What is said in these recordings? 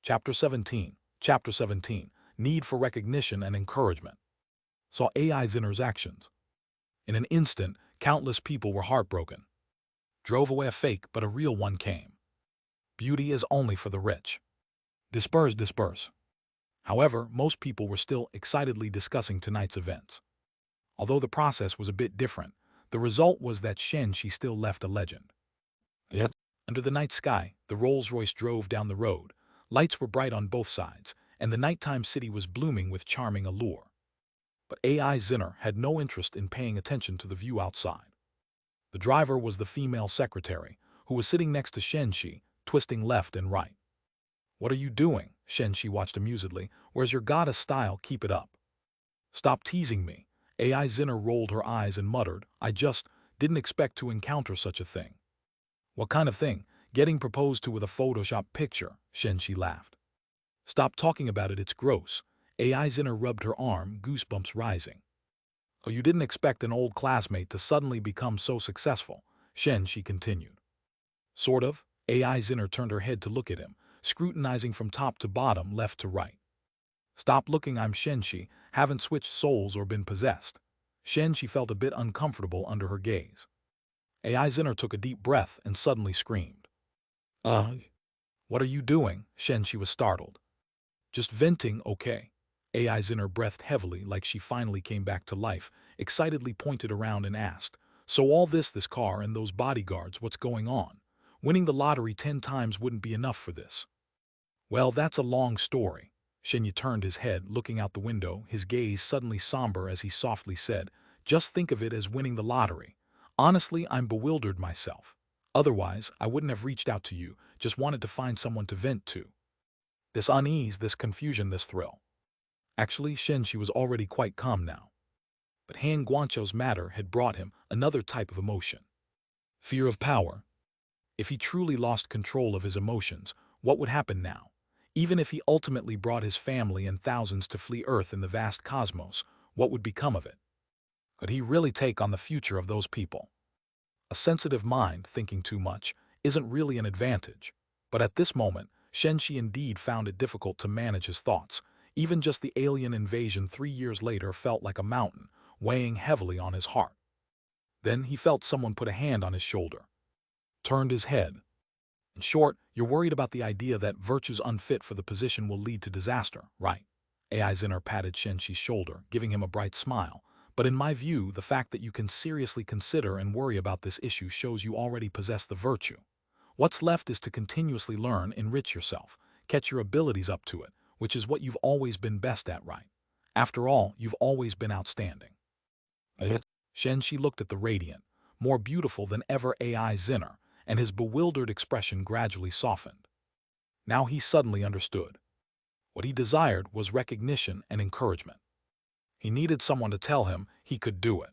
Chapter 17, Need for Recognition and Encouragement. Saw AI Zinner's actions. In an instant, countless people were heartbroken. Drove away a fake, but a real one came. Beauty is only for the rich. Disperse. However, most people were still excitedly discussing tonight's events. Although the process was a bit different, the result was that Shen Shi still left a legend. Yet, under the night sky, the Rolls-Royce drove down the road. Lights were bright on both sides, and the nighttime city was blooming with charming allure. But AI Zinner had no interest in paying attention to the view outside. The driver was the female secretary, who was sitting next to Shen Shi, twisting left and right. "What are you doing?" Shen Shi watched amusedly. "Where's your goddess style? Keep it up." "Stop teasing me." AI Zinner rolled her eyes and muttered, "I just didn't expect to encounter such a thing." "What kind of thing?" "Getting proposed to with a Photoshop picture," Shen Shi laughed. "Stop talking about it, it's gross." AI Zinner rubbed her arm, goosebumps rising. "Oh, you didn't expect an old classmate to suddenly become so successful," Shen Shi continued. "Sort of." AI Zinner turned her head to look at him, scrutinizing from top to bottom, left to right. "Stop looking, I'm Shen Shi, haven't switched souls or been possessed." Shen Shi felt a bit uncomfortable under her gaze. AI Zinner took a deep breath and suddenly screamed. What are you doing?" Shen Shi was startled. "Just venting, okay." AI Zinner breathed heavily like she finally came back to life, excitedly pointed around and asked, "So all this car and those bodyguards, what's going on? Winning the lottery 10 times wouldn't be enough for this." "Well, that's a long story." Shen Yi turned his head, looking out the window, his gaze suddenly somber as he softly said, "Just think of it as winning the lottery. Honestly, I'm bewildered myself. Otherwise, I wouldn't have reached out to you, just wanted to find someone to vent to. This unease, this confusion, this thrill." Actually, Shen Shi was already quite calm now. But Han Guangqiu's matter had brought him another type of emotion. Fear of power. If he truly lost control of his emotions, what would happen now? Even if he ultimately brought his family and thousands to flee Earth in the vast cosmos, what would become of it? Could he really take on the future of those people? A sensitive mind, thinking too much, isn't really an advantage. But at this moment, Shen Shi indeed found it difficult to manage his thoughts. Even just the alien invasion 3 years later felt like a mountain, weighing heavily on his heart. Then he felt someone put a hand on his shoulder. Turned his head. "In short, you're worried about the idea that virtues unfit for the position will lead to disaster, right?" AI Zinner patted Shen Shi's shoulder, giving him a bright smile. "But in my view, the fact that you can seriously consider and worry about this issue shows you already possess the virtue. What's left is to continuously learn, enrich yourself, catch your abilities up to it, which is what you've always been best at, right? After all, you've always been outstanding." Shen Shi looked at the radiant, more beautiful than ever AI Zinner, and his bewildered expression gradually softened. Now he suddenly understood. What he desired was recognition and encouragement. He needed someone to tell him he could do it.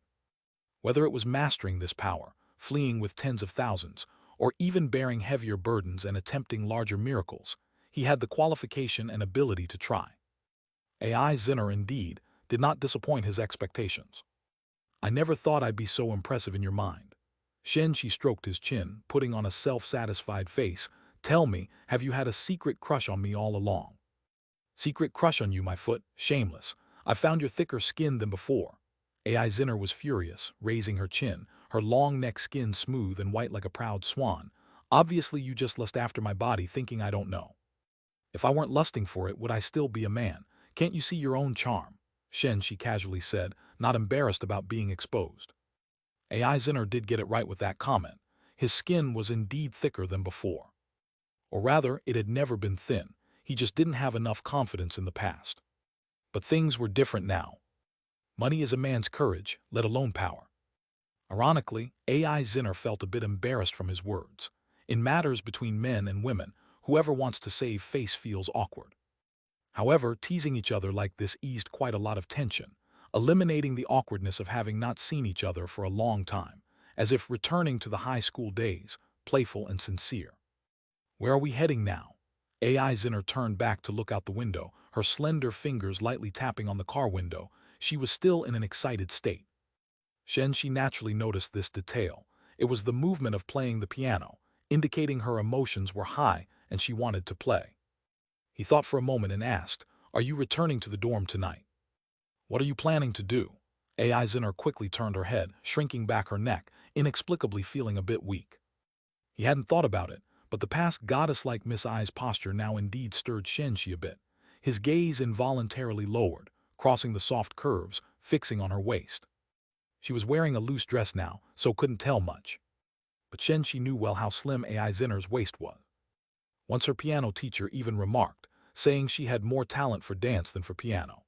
Whether it was mastering this power, fleeing with tens of thousands, or even bearing heavier burdens and attempting larger miracles, he had the qualification and ability to try. AI Zinner, indeed, did not disappoint his expectations. "I never thought I'd be so impressive in your mind." Shen Shi stroked his chin, putting on a self-satisfied face. "Tell me, have you had a secret crush on me all along?" "Secret crush on you, my foot? Shameless. I found you're thicker skinned than before." AI Zinner was furious, raising her chin, her long neck skin smooth and white like a proud swan. "Obviously you just lust after my body thinking I don't know. If I weren't lusting for it, would I still be a man? Can't you see your own charm?" Shen Shi casually said, not embarrassed about being exposed. AI Zinner did get it right with that comment. His skin was indeed thicker than before. Or rather, it had never been thin. He just didn't have enough confidence in the past. But things were different now. Money is a man's courage, let alone power. Ironically, AI Zinner felt a bit embarrassed from his words. In matters between men and women, whoever wants to save face feels awkward. However, teasing each other like this eased quite a lot of tension, eliminating the awkwardness of having not seen each other for a long time, as if returning to the high school days, playful and sincere. "Where are we heading now?" AI Zinner turned back to look out the window, her slender fingers lightly tapping on the car window. She was still in an excited state. Shen Shi naturally noticed this detail. It was the movement of playing the piano, indicating her emotions were high and she wanted to play. He thought for a moment and asked, "Are you returning to the dorm tonight? What are you planning to do?" AI Zinner quickly turned her head, shrinking back her neck, inexplicably feeling a bit weak. He hadn't thought about it, but the past goddess-like Miss Ai's posture now indeed stirred Shen Shi a bit. His gaze involuntarily lowered, crossing the soft curves, fixing on her waist. She was wearing a loose dress now, so couldn't tell much. But Shen Shi knew well how slim AI Zinner's waist was. Once her piano teacher even remarked, saying she had more talent for dance than for piano.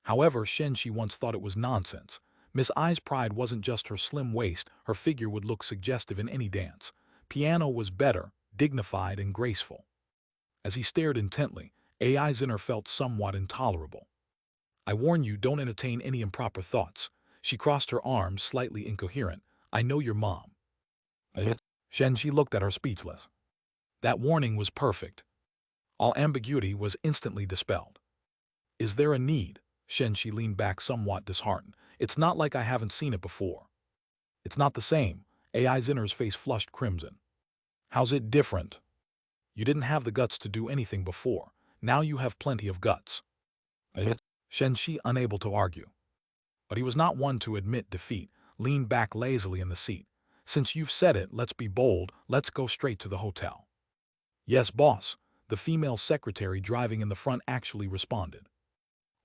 However, Shen Shi once thought it was nonsense. Miss Ai's pride wasn't just her slim waist, her figure would look suggestive in any dance. Piano was better, dignified and graceful. As he stared intently, AI Zinner felt somewhat intolerable. "I warn you, don't entertain any improper thoughts." She crossed her arms, slightly incoherent. "I know your mom." Shen Shi looked at her speechless. That warning was perfect. All ambiguity was instantly dispelled. "Is there a need?" Shen Shi leaned back somewhat disheartened. "It's not like I haven't seen it before." "It's not the same." AI Zinner's face flushed crimson. "How's it different? You didn't have the guts to do anything before. Now you have plenty of guts." Shen Shi, unable to argue. But he was not one to admit defeat, leaned back lazily in the seat. "Since you've said it, let's be bold. Let's go straight to the hotel." "Yes, boss," the female secretary driving in the front actually responded.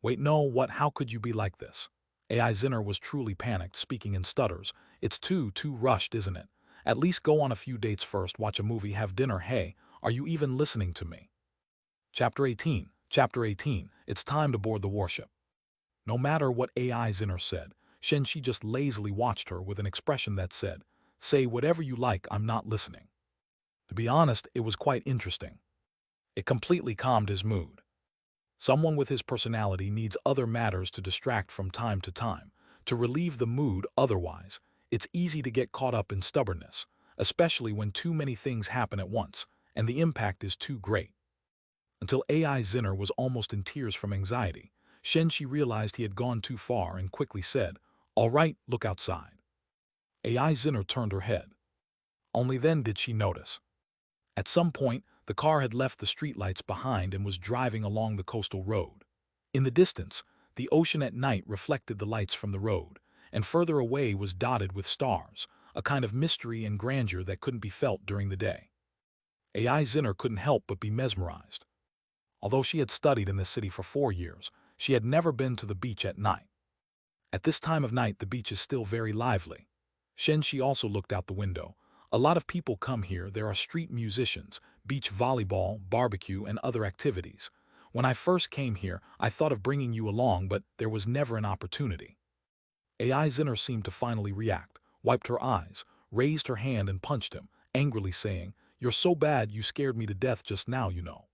"Wait, no, what? How could you be like this?" AI Zinner was truly panicked, speaking in stutters. "It's too rushed, isn't it? At least go on a few dates first, watch a movie, have dinner. Hey, are you even listening to me?" Chapter 18. Chapter 18. It's time to board the warship. No matter what AI Zinner said, Shen Shi just lazily watched her with an expression that said, "Say whatever you like, I'm not listening." To be honest, it was quite interesting. It completely calmed his mood. Someone with his personality needs other matters to distract from time to time, to relieve the mood. Otherwise, it's easy to get caught up in stubbornness, especially when too many things happen at once, and the impact is too great. Until AI Zinner was almost in tears from anxiety, Shen Shi realized he had gone too far and quickly said, "All right, look outside." AI Zinner turned her head. Only then did she notice. At some point, the car had left the streetlights behind and was driving along the coastal road. In the distance, the ocean at night reflected the lights from the road, and further away was dotted with stars, a kind of mystery and grandeur that couldn't be felt during the day. AI Zinner couldn't help but be mesmerized. Although she had studied in the city for 4 years, she had never been to the beach at night. At this time of night, the beach is still very lively. Shen Shi also looked out the window. A lot of people come here. There are street musicians, beach volleyball, barbecue, and other activities. When I first came here, I thought of bringing you along, but there was never an opportunity. AI Zinner seemed to finally react, wiped her eyes, raised her hand and punched him, angrily saying, "You're so bad, you scared me to death just now, you know."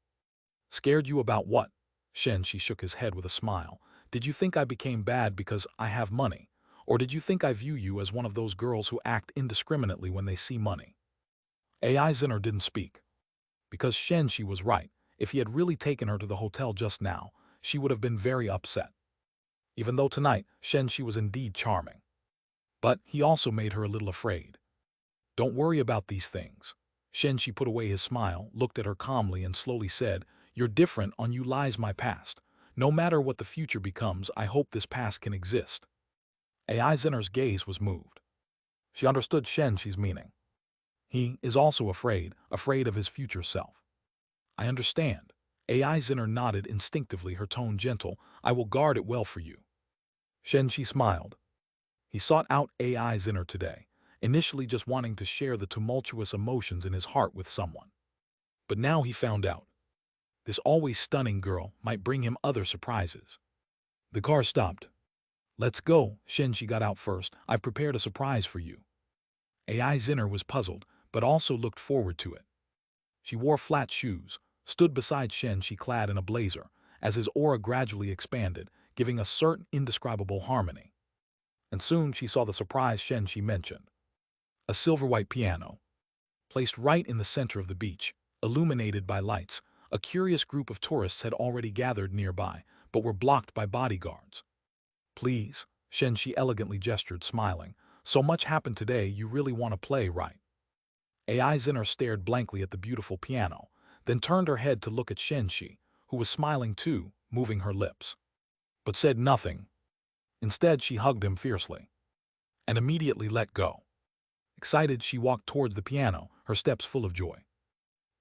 "Scared you about what?" Shen Shi shook his head with a smile. "Did you think I became bad because I have money? Or did you think I view you as one of those girls who act indiscriminately when they see money?" AI Zinner didn't speak. Because Shen Shi was right. If he had really taken her to the hotel just now, she would have been very upset. Even though tonight, Shen Shi was indeed charming. But he also made her a little afraid. "Don't worry about these things." Shen Shi put away his smile, looked at her calmly and slowly said, "You're different, on you lies my past. No matter what the future becomes, I hope this past can exist." AI Zinner's gaze was moved. She understood Shen Shi's meaning. He is also afraid of his future self. "I understand." AI Zinner nodded instinctively, her tone gentle. "I will guard it well for you." Shen Shi smiled. He sought out AI Zinner today, initially just wanting to share the tumultuous emotions in his heart with someone. But now he found out. This always stunning girl might bring him other surprises. The car stopped. "Let's go." Shen Shi got out first. "I've prepared a surprise for you." AI Zinner was puzzled, but also looked forward to it. She wore flat shoes, stood beside Shen Shi clad in a blazer, as his aura gradually expanded, giving a certain indescribable harmony. And soon she saw the surprise Shen Shi mentioned. A silver-white piano, placed right in the center of the beach, illuminated by lights. A curious group of tourists had already gathered nearby, but were blocked by bodyguards. "Please," Shen Shi elegantly gestured, smiling. "So much happened today, you really want to play, right?" AI Zinner stared blankly at the beautiful piano, then turned her head to look at Shen Shi, who was smiling too, moving her lips, but said nothing. Instead, she hugged him fiercely and immediately let go. Excited, she walked towards the piano, her steps full of joy.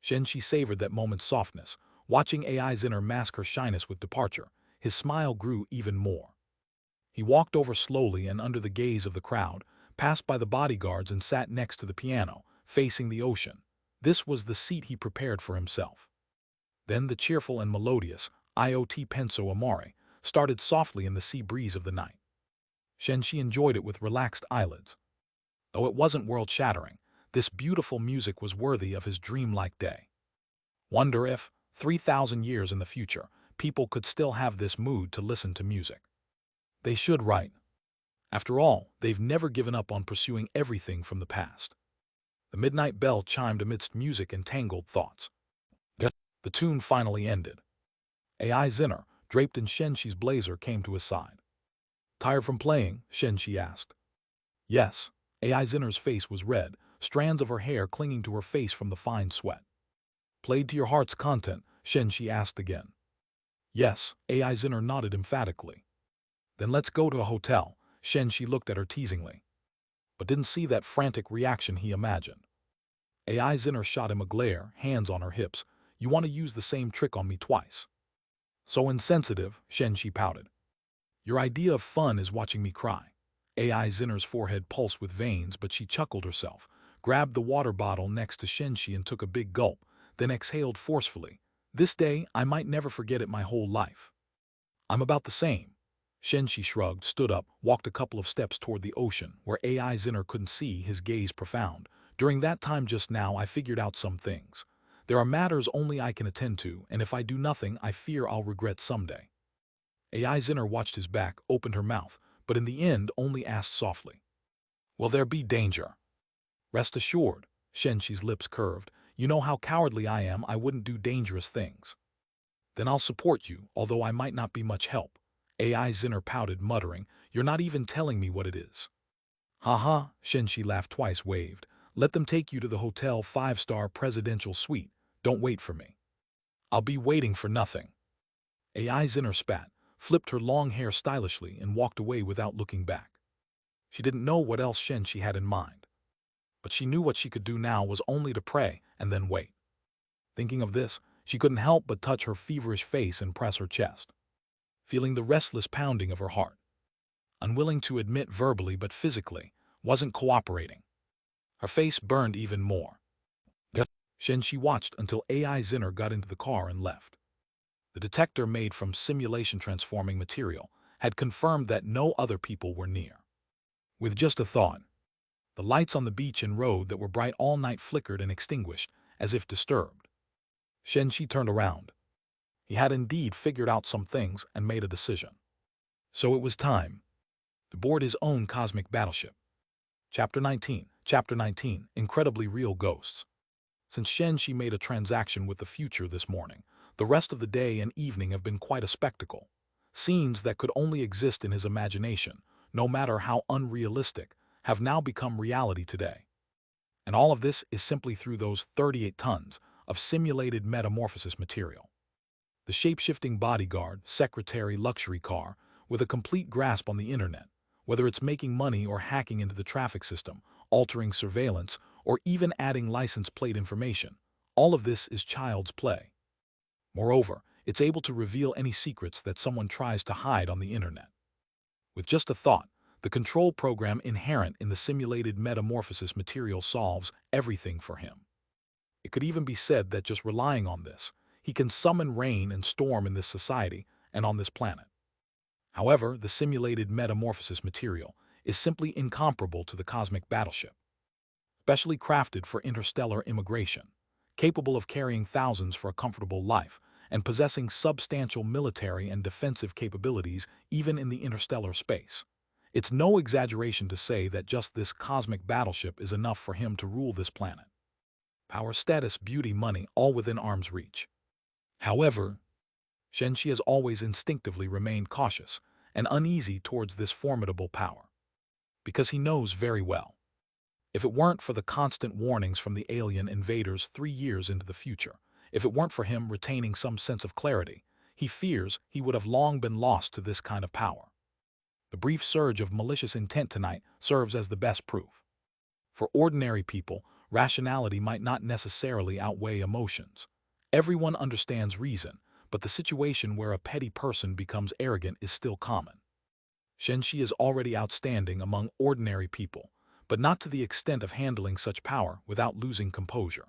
Shen Shi savored that moment's softness, watching AI's inner mask her shyness with departure. His smile grew even more. He walked over slowly and under the gaze of the crowd, passed by the bodyguards and sat next to the piano, facing the ocean. This was the seat he prepared for himself. Then the cheerful and melodious Iot Penso Amare started softly in the sea breeze of the night. Shen Shi enjoyed it with relaxed eyelids. Though it wasn't world-shattering, this beautiful music was worthy of his dreamlike day. Wonder if, 3,000 years in the future, people could still have this mood to listen to music. They should, right? After all, they've never given up on pursuing everything from the past. The midnight bell chimed amidst music and tangled thoughts. The tune finally ended. AI Zinner, draped in Shen Shi's blazer, came to his side. Tired from playing? Shen Shi asked. Yes. AI Zinner's face was red, strands of her hair clinging to her face from the fine sweat. Played to your heart's content? Shen Shi asked again. Yes, AI Zinner nodded emphatically. Then let's go to a hotel. Shen Shi looked at her teasingly, but didn't see that frantic reaction he imagined. AI Zinner shot him a glare, hands on her hips. You want to use the same trick on me twice? So insensitive, Shen Shi pouted. Your idea of fun is watching me cry. AI Zinner's forehead pulsed with veins, but she chuckled herself, grabbed the water bottle next to Shen Shi and took a big gulp, then exhaled forcefully. This day, I might never forget it my whole life. I'm about the same. Shen Shi shrugged, stood up, walked a couple of steps toward the ocean, where AI Zinner couldn't see, his gaze profound. During that time just now, I figured out some things. There are matters only I can attend to, and if I do nothing, I fear I'll regret someday. AI Zinner watched his back, opened her mouth, but in the end only asked softly, will there be danger? Rest assured, Shen Shi's lips curved, you know how cowardly I am, I wouldn't do dangerous things. Then I'll support you, although I might not be much help. AI Zinner pouted, muttering, you're not even telling me what it is. Ha, Shen Shi laughed twice, waved, let them take you to the hotel 5-star presidential suite, don't wait for me. I'll be waiting for nothing. AI Zinner spat, flipped her long hair stylishly and walked away without looking back. She didn't know what else Shen Shi had in mind, but she knew what she could do now was only to pray and then wait. Thinking of this, she couldn't help but touch her feverish face and press her chest, feeling the restless pounding of her heart. Unwilling to admit verbally but physically, wasn't cooperating. Her face burned even more. Shen Shi watched until AI Zinner got into the car and left. The detector made from simulation transforming material had confirmed that no other people were near. With just a thought, the lights on the beach and road that were bright all night flickered and extinguished, as if disturbed. Shen Shi turned around. He had indeed figured out some things and made a decision. So it was time to board his own cosmic battleship. Chapter 19. Incredibly Real Ghosts. Since Shen Shi made a transaction with the future this morning, the rest of the day and evening have been quite a spectacle. Scenes that could only exist in his imagination, no matter how unrealistic, have now become reality today. And all of this is simply through those 38 tons of simulated metamorphosis material. The shape-shifting bodyguard, secretary, luxury car, with a complete grasp on the internet, whether it's making money or hacking into the traffic system, altering surveillance, or even adding license plate information, all of this is child's play. Moreover, it's able to reveal any secrets that someone tries to hide on the internet. With just a thought, the control program inherent in the simulated metamorphosis material solves everything for him. It could even be said that just relying on this, he can summon rain and storm in this society and on this planet. However, the simulated metamorphosis material is simply incomparable to the cosmic battleship, specially crafted for interstellar immigration, capable of carrying thousands for a comfortable life, and possessing substantial military and defensive capabilities even in the interstellar space. It's no exaggeration to say that just this cosmic battleship is enough for him to rule this planet. Power, status, beauty, money, all within arm's reach. However, Shen Shi has always instinctively remained cautious and uneasy towards this formidable power, because he knows very well, if it weren't for the constant warnings from the alien invaders 3 years into the future, If it weren't for him retaining some sense of clarity, he fears he would have long been lost to this kind of power. The brief surge of malicious intent tonight serves as the best proof. For ordinary people, rationality might not necessarily outweigh emotions. Everyone understands reason, but the situation where a petty person becomes arrogant is still common. Shen Shi is already outstanding among ordinary people, but not to the extent of handling such power without losing composure.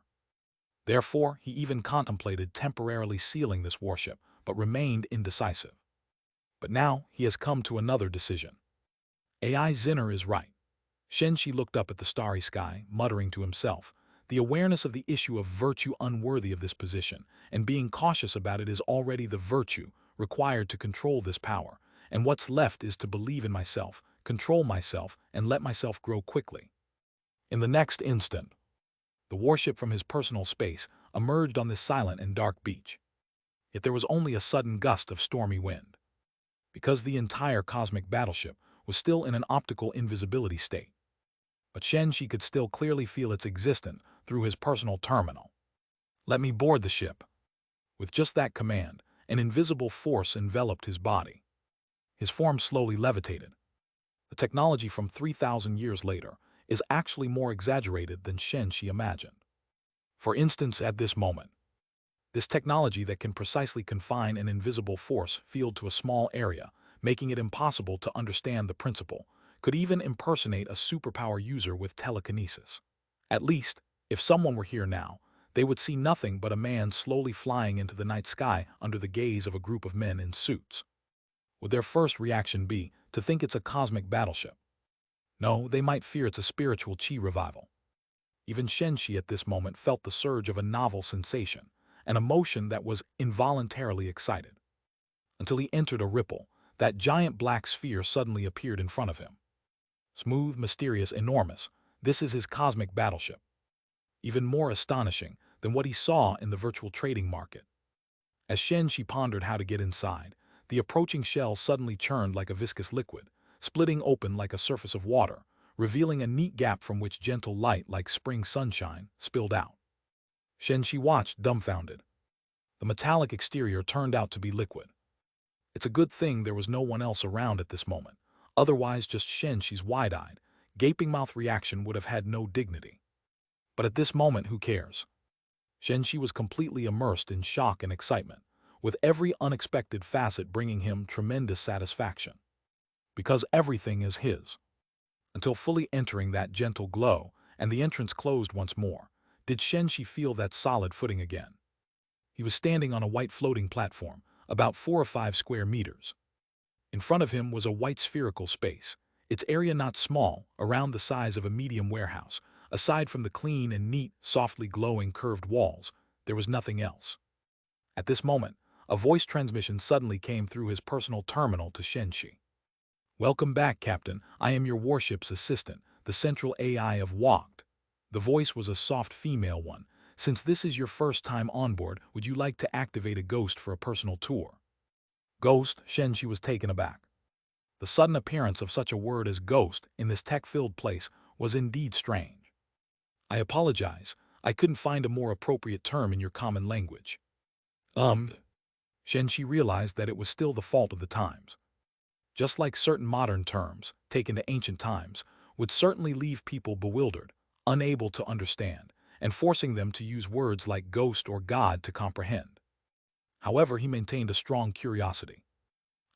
Therefore, he even contemplated temporarily sealing this warship, but remained indecisive. But now he has come to another decision. AI Zinner is right. Shen Shi looked up at the starry sky, muttering to himself, the awareness of the issue of virtue unworthy of this position, and being cautious about it is already the virtue required to control this power, and what's left is to believe in myself, control myself, and let myself grow quickly. In the next instant, the warship from his personal space emerged on this silent and dark beach. Yet there was only a sudden gust of stormy wind. Because the entire cosmic battleship was still in an optical invisibility state. But Shen Shi could still clearly feel its existence through his personal terminal. "Let me board the ship." With just that command, an invisible force enveloped his body. His form slowly levitated. The technology from 3,000 years later is actually more exaggerated than Shen Shi imagined. For instance, at this moment, this technology that can precisely confine an invisible force field to a small area, making it impossible to understand the principle, could even impersonate a superpower user with telekinesis. At least, if someone were here now, they would see nothing but a man slowly flying into the night sky under the gaze of a group of men in suits. Would their first reaction be to think it's a cosmic battleship? No, they might fear it's a spiritual chi revival. Even Shen Shi at this moment felt the surge of a novel sensation, an emotion that was involuntarily excited. Until he entered a ripple, that giant black sphere suddenly appeared in front of him. Smooth, mysterious, enormous, this is his cosmic battleship. Even more astonishing than what he saw in the virtual trading market. As Shen Shi pondered how to get inside, the approaching shell suddenly churned like a viscous liquid, splitting open like a surface of water, revealing a neat gap from which gentle light like spring sunshine spilled out. Shen Shi watched, dumbfounded. The metallic exterior turned out to be liquid. It's a good thing there was no one else around at this moment, otherwise just Shen Shi's wide-eyed, gaping-mouth reaction would have had no dignity. But at this moment, who cares? Shen Shi was completely immersed in shock and excitement, with every unexpected facet bringing him tremendous satisfaction. Because everything is his. Until fully entering that gentle glow, and the entrance closed once more, did Shen Shi feel that solid footing again. He was standing on a white floating platform, about 4 or 5 square meters. In front of him was a white spherical space, its area not small, around the size of a medium warehouse. Aside from the clean and neat, softly glowing curved walls, there was nothing else. At this moment, a voice transmission suddenly came through his personal terminal to Shen Shi. "Welcome back, Captain. I am your warship's assistant, the central AI of Wogd." The voice was a soft female one. "Since this is your first time on board, would you like to activate a ghost for a personal tour?" Ghost? Shen Shi was taken aback. The sudden appearance of such a word as ghost in this tech-filled place was indeed strange. "I apologize. I couldn't find a more appropriate term in your common language." Shen Shi realized that it was still the fault of the times. Just like certain modern terms, taken to ancient times, would certainly leave people bewildered, unable to understand, and forcing them to use words like ghost or god to comprehend. However, he maintained a strong curiosity.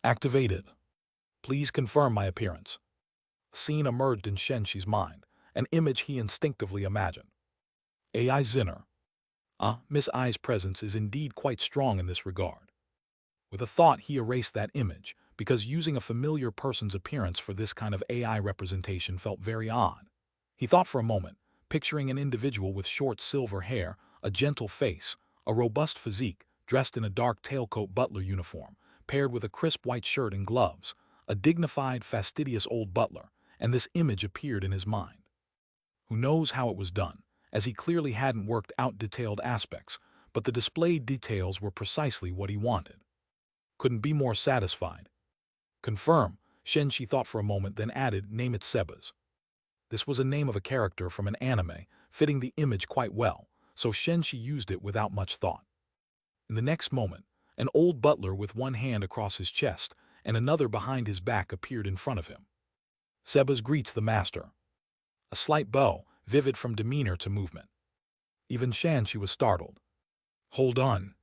"Activated. Please confirm my appearance." A scene emerged in Shen Shi's mind, an image he instinctively imagined. AI Zinner. Miss I's presence is indeed quite strong in this regard. With a thought, he erased that image, because using a familiar person's appearance for this kind of AI representation felt very odd. He thought for a moment, picturing an individual with short silver hair, a gentle face, a robust physique, dressed in a dark tailcoat butler uniform, paired with a crisp white shirt and gloves, a dignified, fastidious old butler, and this image appeared in his mind. Who knows how it was done, as he clearly hadn't worked out detailed aspects, but the displayed details were precisely what he wanted. Couldn't be more satisfied. "Confirm," Shen Shi thought for a moment, then added, "Name it Sebas." This was a name of a character from an anime, fitting the image quite well, so Shen Shi used it without much thought. In the next moment, an old butler with one hand across his chest and another behind his back appeared in front of him. Sebas greets the master. A slight bow, vivid from demeanor to movement. Even Shen Shi was startled. Hold on.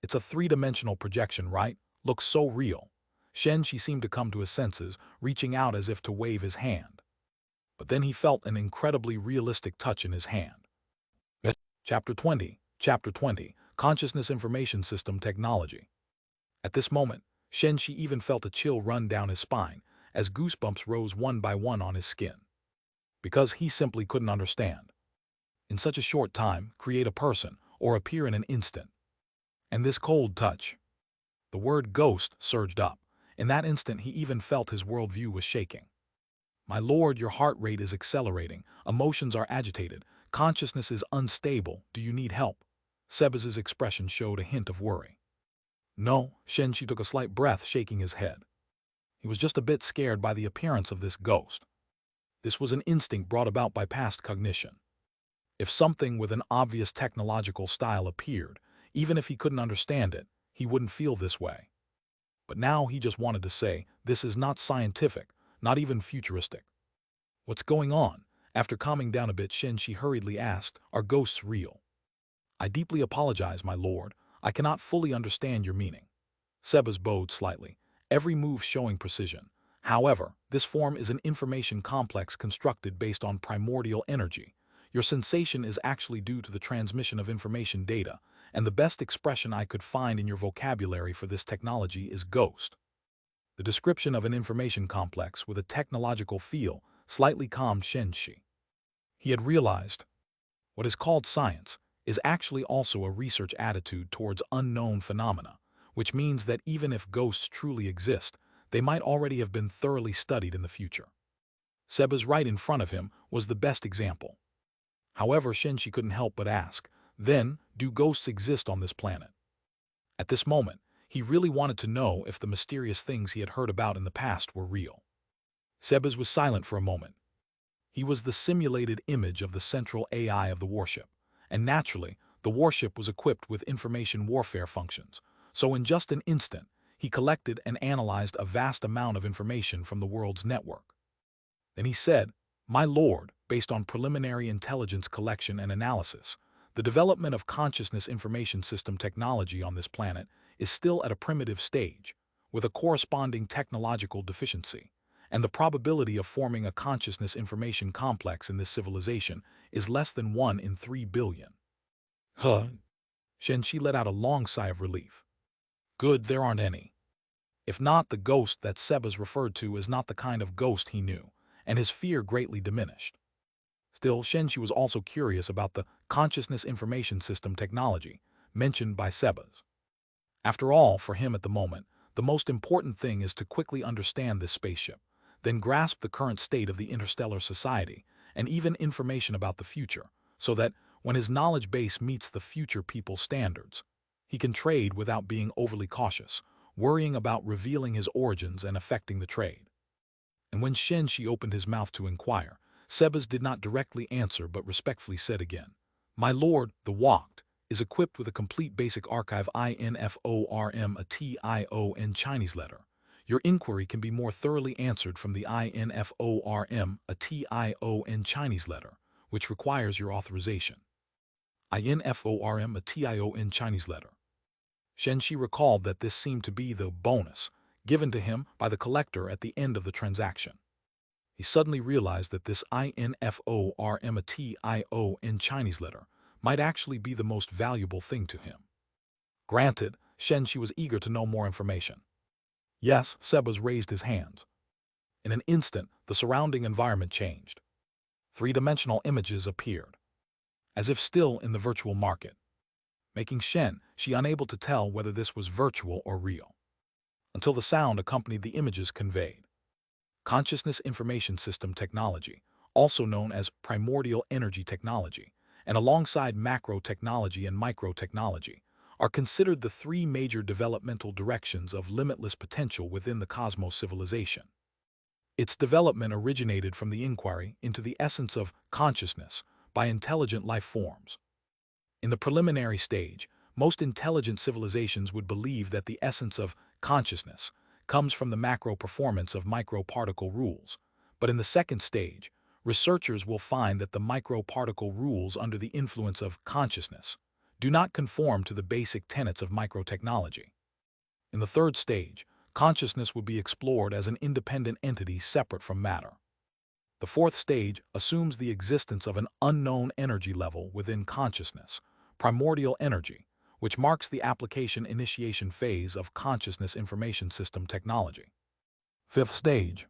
It's a three-dimensional projection, right? Looks so real. Shen Shi seemed to come to his senses, reaching out as if to wave his hand. But then he felt an incredibly realistic touch in his hand. Chapter 20, Consciousness Information System Technology. At this moment, Shen Shi even felt a chill run down his spine as goosebumps rose one by one on his skin. Because he simply couldn't understand. In such a short time, create a person or appear in an instant. And this cold touch. The word ghost surged up. In that instant, he even felt his worldview was shaking. My lord, your heart rate is accelerating, emotions are agitated, consciousness is unstable, do you need help? Sebas's expression showed a hint of worry. No, Shen Shi took a slight breath, shaking his head. He was just a bit scared by the appearance of this ghost. This was an instinct brought about by past cognition. If something with an obvious technological style appeared, even if he couldn't understand it, he wouldn't feel this way. But now he just wanted to say, this is not scientific, not even futuristic. What's going on? After calming down a bit, Shen Shi hurriedly asked, are ghosts real? I deeply apologize, my lord. I cannot fully understand your meaning. Sebas bowed slightly, every move showing precision. However, this form is an information complex constructed based on primordial energy. Your sensation is actually due to the transmission of information data, and the best expression I could find in your vocabulary for this technology is ghost. The description of an information complex with a technological feel slightly calmed Shen Shi. He had realized what is called science is actually also a research attitude towards unknown phenomena, which means that even if ghosts truly exist, they might already have been thoroughly studied in the future. Sebas right in front of him was the best example. However, Shen Shi couldn't help but ask, then, do ghosts exist on this planet? At this moment, he really wanted to know if the mysterious things he had heard about in the past were real. Sebas was silent for a moment. He was the simulated image of the central AI of the warship, and naturally, the warship was equipped with information warfare functions, so in just an instant, he collected and analyzed a vast amount of information from the world's network. Then he said, my lord, based on preliminary intelligence collection and analysis, the development of consciousness information system technology on this planet is still at a primitive stage, with a corresponding technological deficiency, and the probability of forming a consciousness information complex in this civilization is less than 1 in 3 billion. Huh? Shen Shi let out a long sigh of relief. Good, there aren't any. If not, the ghost that Sebas referred to is not the kind of ghost he knew, and his fear greatly diminished. Still, Shen Shi was also curious about the consciousness information system technology mentioned by Sebas. After all, for him at the moment, the most important thing is to quickly understand this spaceship, then grasp the current state of the interstellar society and even information about the future, so that when his knowledge base meets the future people's standards, he can trade without being overly cautious, worrying about revealing his origins and affecting the trade. And when Shen Shi opened his mouth to inquire, Sebas did not directly answer but respectfully said again, my lord, the Walked, is equipped with a complete basic archive INFORM a TION Chinese letter. Your inquiry can be more thoroughly answered from the INFORM a TION Chinese letter, which requires your authorization. INFORM a TION Chinese letter. Shen Shi recalled that this seemed to be the bonus given to him by the collector at the end of the transaction. He suddenly realized that this INFORM a TION Chinese letter might actually be the most valuable thing to him. Granted, Shen Shi was eager to know more information. Yes, Sebas raised his hands. In an instant, the surrounding environment changed. Three-dimensional images appeared, as if still in the virtual market, making Shen Shi unable to tell whether this was virtual or real, until the sound accompanied the images conveyed. Consciousness Information System Technology, also known as primordial energy technology, and alongside macro technology and micro technology, are considered the three major developmental directions of limitless potential within the cosmos civilization. Its development originated from the inquiry into the essence of consciousness by intelligent life forms. In the preliminary stage, most intelligent civilizations would believe that the essence of consciousness comes from the macro performance of microparticle rules. But in the second stage, researchers will find that the microparticle rules under the influence of consciousness do not conform to the basic tenets of microtechnology. In the third stage, consciousness would be explored as an independent entity separate from matter. The fourth stage assumes the existence of an unknown energy level within consciousness, primordial energy, which marks the application initiation phase of consciousness information system technology. Fifth stage,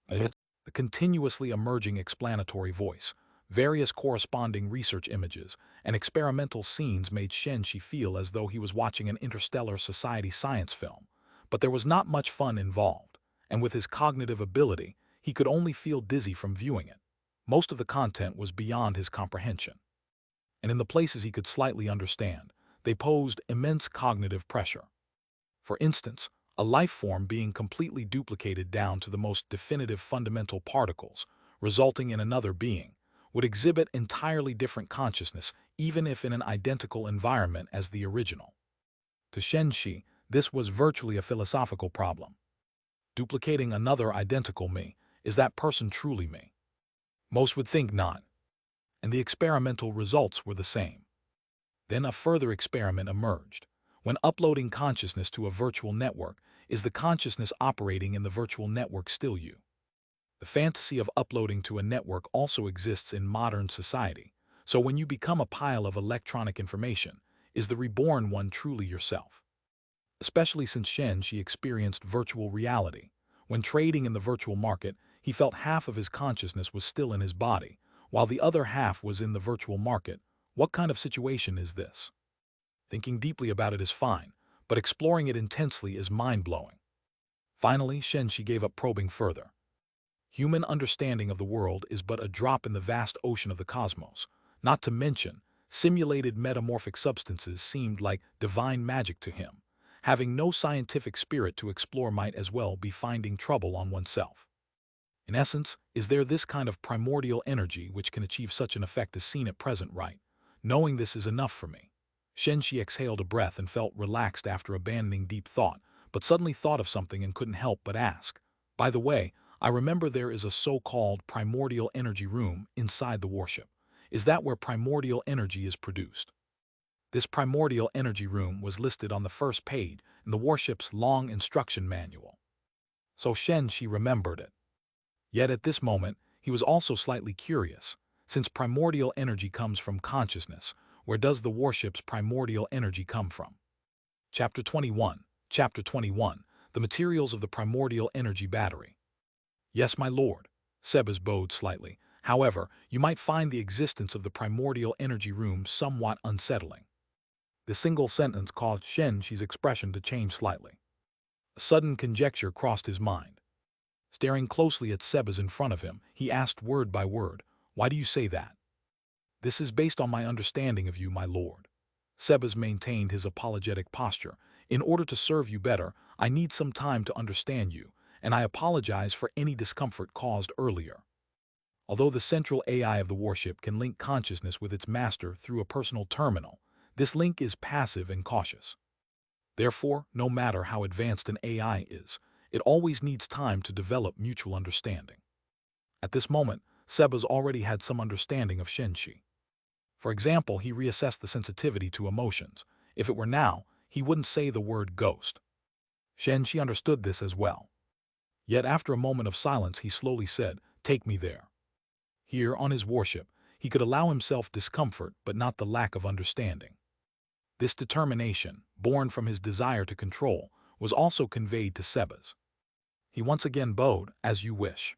the continuously emerging explanatory voice, various corresponding research images, and experimental scenes made Shen Shi feel as though he was watching an interstellar society science film. But there was not much fun involved, and with his cognitive ability, he could only feel dizzy from viewing it. Most of the content was beyond his comprehension. And in the places he could slightly understand, they posed immense cognitive pressure. For instance, a life form being completely duplicated down to the most definitive fundamental particles, resulting in another being, would exhibit entirely different consciousness even if in an identical environment as the original. To Shen Shi, this was virtually a philosophical problem. Duplicating another identical me, is that person truly me? Most would think not. And the experimental results were the same. Then a further experiment emerged. When uploading consciousness to a virtual network, is the consciousness operating in the virtual network still you? The fantasy of uploading to a network also exists in modern society. So when you become a pile of electronic information, is the reborn one truly yourself? Especially since Shen Shi experienced virtual reality. When trading in the virtual market, he felt half of his consciousness was still in his body, while the other half was in the virtual market. What kind of situation is this? Thinking deeply about it is fine, but exploring it intensely is mind-blowing. Finally, Shen Shi gave up probing further. Human understanding of the world is but a drop in the vast ocean of the cosmos. Not to mention, simulated metamorphic substances seemed like divine magic to him. Having no scientific spirit to explore might as well be finding trouble on oneself. In essence, is there this kind of primordial energy which can achieve such an effect as seen at present, right? Knowing this is enough for me. Shen Shi exhaled a breath and felt relaxed after abandoning deep thought, but suddenly thought of something and couldn't help but ask. By the way, I remember there is a so-called primordial energy room inside the warship. Is that where primordial energy is produced? This primordial energy room was listed on the first page in the warship's long instruction manual. So Shen Shi remembered it. Yet at this moment, he was also slightly curious. Since primordial energy comes from consciousness, where does the warship's primordial energy come from? Chapter 21. Chapter 21. The materials of the primordial energy battery. Yes, my lord. Sebas bowed slightly. However, you might find the existence of the primordial energy room somewhat unsettling. The single sentence caused Shen Shi's expression to change slightly. A sudden conjecture crossed his mind. Staring closely at Sebas in front of him, he asked word by word, "Why do you say that?" "This is based on my understanding of you, my lord." Sebas maintained his apologetic posture. "In order to serve you better, I need some time to understand you, and I apologize for any discomfort caused earlier." Although the central AI of the warship can link consciousness with its master through a personal terminal, this link is passive and cautious. Therefore, no matter how advanced an AI is, it always needs time to develop mutual understanding. At this moment, Sebas already had some understanding of Shen Shi. For example, he reassessed the sensitivity to emotions. If it were now, he wouldn't say the word ghost. Shen Shi understood this as well. Yet after a moment of silence, he slowly said, "Take me there." Here, on his warship, he could allow himself discomfort but not the lack of understanding. This determination, born from his desire to control, was also conveyed to Sebas. He once again bowed, "As you wish."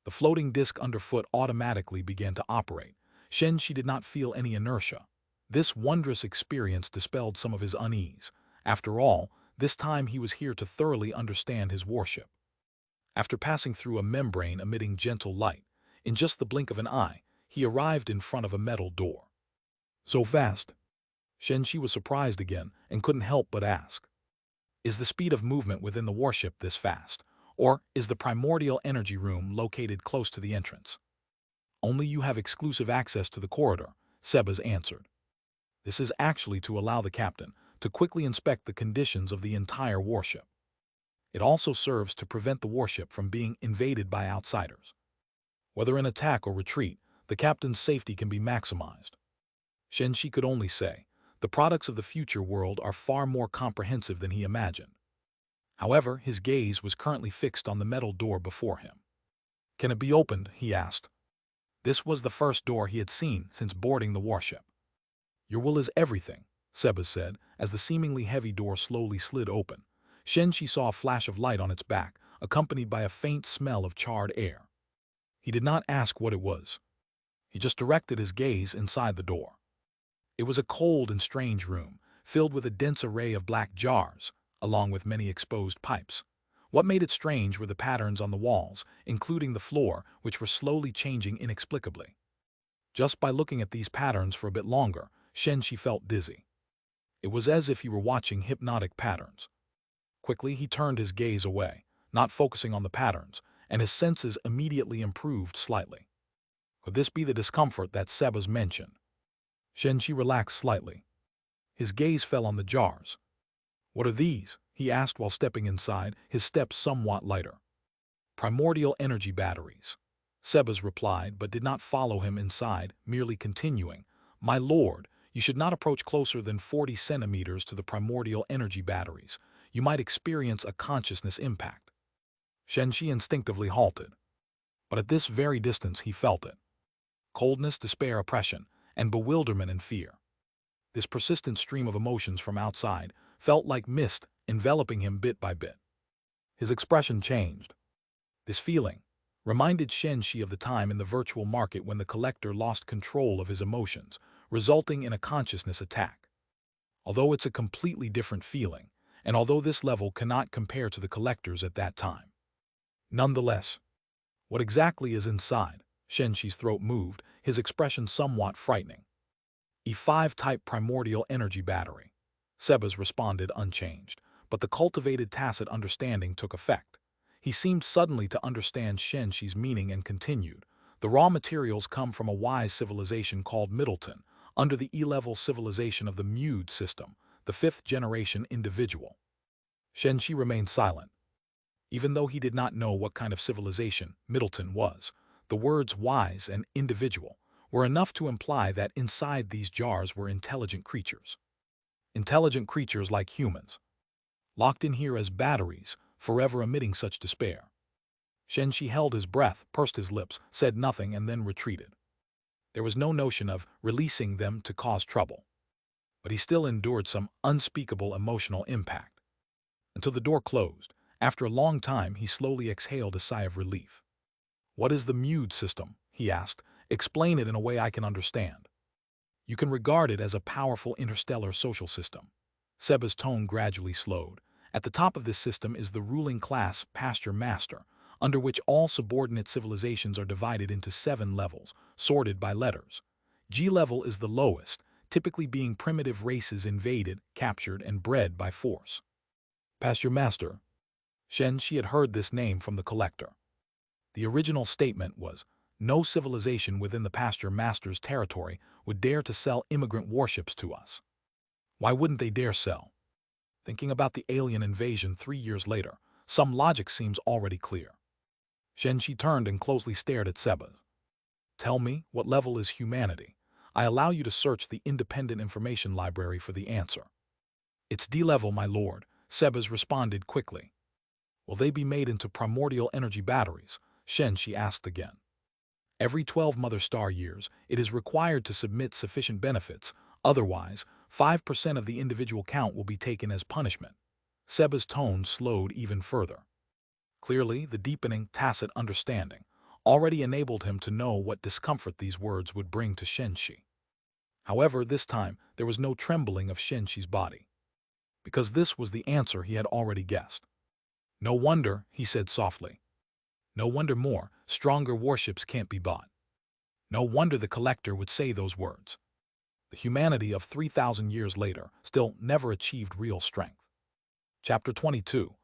The floating disc underfoot automatically began to operate. Shen Shi did not feel any inertia. This wondrous experience dispelled some of his unease. After all, this time he was here to thoroughly understand his warship. After passing through a membrane emitting gentle light, in just the blink of an eye, he arrived in front of a metal door. So fast? Shen Shi was surprised again and couldn't help but ask. Is the speed of movement within the warship this fast? Or is the primordial energy room located close to the entrance? Only you have exclusive access to the corridor, Sebas answered. This is actually to allow the captain to quickly inspect the conditions of the entire warship. It also serves to prevent the warship from being invaded by outsiders. Whether in attack or retreat, the captain's safety can be maximized. Shen Shi could only say, the products of the future world are far more comprehensive than he imagined. However, his gaze was currently fixed on the metal door before him. Can it be opened? He asked. This was the first door he had seen since boarding the warship. Your will is everything, Seba said, as the seemingly heavy door slowly slid open. Shen Shi saw a flash of light on its back, accompanied by a faint smell of charred air. He did not ask what it was. He just directed his gaze inside the door. It was a cold and strange room, filled with a dense array of black jars, along with many exposed pipes. What made it strange were the patterns on the walls, including the floor, which were slowly changing inexplicably. Just by looking at these patterns for a bit longer, Shen Shi felt dizzy. It was as if he were watching hypnotic patterns. Quickly, he turned his gaze away, not focusing on the patterns, and his senses immediately improved slightly. Could this be the discomfort that Seba's mentioned? Shen Shi relaxed slightly. His gaze fell on the jars. What are these? He asked while stepping inside, his steps somewhat lighter. Primordial energy batteries. Sebas replied, but did not follow him inside, merely continuing, My lord, you should not approach closer than 40 centimeters to the primordial energy batteries. You might experience a consciousness impact. Shen Shi instinctively halted. But at this very distance he felt it. Coldness, despair, oppression, and bewilderment and fear. This persistent stream of emotions from outside felt like mist enveloping him bit by bit. His expression changed. This feeling reminded Shen Shi of the time in the virtual market when the collector lost control of his emotions, resulting in a consciousness attack. Although it's a completely different feeling, and although this level cannot compare to the collectors at that time. Nonetheless, what exactly is inside? Shen Shi's throat moved, his expression somewhat frightening. E5-type primordial energy battery. Sebas responded unchanged, but the cultivated tacit understanding took effect. He seemed suddenly to understand Shen Shi's meaning and continued. The raw materials come from a wise civilization called Middleton, under the E-level civilization of the Mude system, the 5th-generation individual. Shen Shi remained silent. Even though he did not know what kind of civilization Middleton was, the words wise and individual were enough to imply that inside these jars were intelligent creatures. Intelligent creatures like humans. Locked in here as batteries, forever emitting such despair. Shen Shi held his breath, pursed his lips, said nothing, and then retreated. There was no notion of releasing them to cause trouble. But he still endured some unspeakable emotional impact. Until the door closed, after a long time he slowly exhaled a sigh of relief. What is the Mude system? He asked. Explain it in a way I can understand. You can regard it as a powerful interstellar social system. Seba's tone gradually slowed. At the top of this system is the ruling class, Pasture Master, under which all subordinate civilizations are divided into 7 levels, sorted by letters. G level is the lowest, typically being primitive races invaded, captured, and bred by force. Pasture Master. Shen Shi had heard this name from the collector. The original statement was, no civilization within the Pasture Master's territory would dare to sell immigrant warships to us. Why wouldn't they dare sell? Thinking about the alien invasion 3 years later, some logic seems already clear. Shen Shi turned and closely stared at Seba. Tell me, what level is humanity? I allow you to search the independent information library for the answer. It's D level, my lord, Sebas responded quickly. Will they be made into primordial energy batteries? Shen Shi asked again. Every 12 mother star years, it is required to submit sufficient benefits, otherwise, 5% of the individual count will be taken as punishment. Seba's tone slowed even further. Clearly, the deepening, tacit understanding already enabled him to know what discomfort these words would bring to Shen Shi. However, this time, there was no trembling of Shen Shi's body. Because this was the answer he had already guessed. No wonder, he said softly. No wonder more, stronger warships can't be bought. No wonder the collector would say those words. The humanity of 3,000 years later still never achieved real strength. Chapter 22,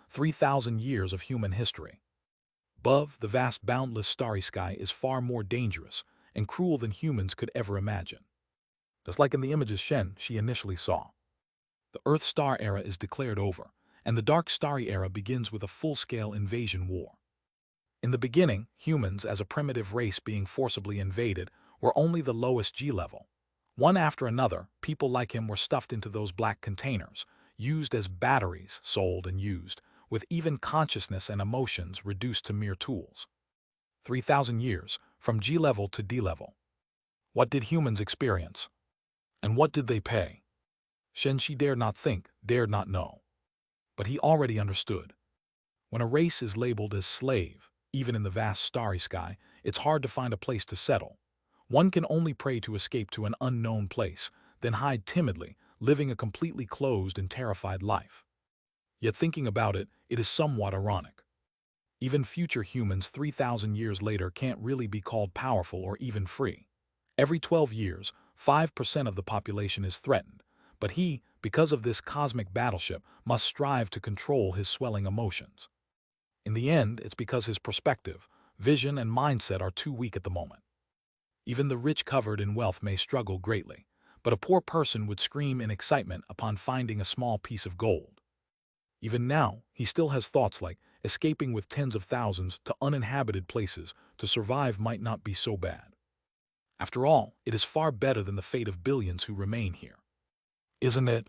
3,000 years of human history. Above, the vast boundless starry sky is far more dangerous and cruel than humans could ever imagine. just like in the images Shen Shi initially saw. The Earth-Star era is declared over, and the Dark Starry era begins with a full-scale invasion war. In the beginning, humans, as a primitive race being forcibly invaded, were only the lowest G level. One after another, people like him were stuffed into those black containers, used as batteries, sold and used, with even consciousness and emotions reduced to mere tools. 3,000 years, from G level to D level. What did humans experience? And what did they pay? Shen Shi dared not think, dared not know. But he already understood. When a race is labeled as slave, even in the vast starry sky, it's hard to find a place to settle. One can only pray to escape to an unknown place, then hide timidly, living a completely closed and terrified life. Yet thinking about it, it is somewhat ironic. Even future humans 3,000 years later can't really be called powerful or even free. Every 12 years, 5% of the population is threatened, but he, because of this cosmic battleship, must strive to control his swelling emotions. In the end, it's because his perspective, vision, and mindset are too weak at the moment. Even the rich covered in wealth may struggle greatly, but a poor person would scream in excitement upon finding a small piece of gold. Even now, he still has thoughts like escaping with tens of thousands to uninhabited places to survive might not be so bad. After all, it is far better than the fate of billions who remain here. Isn't it?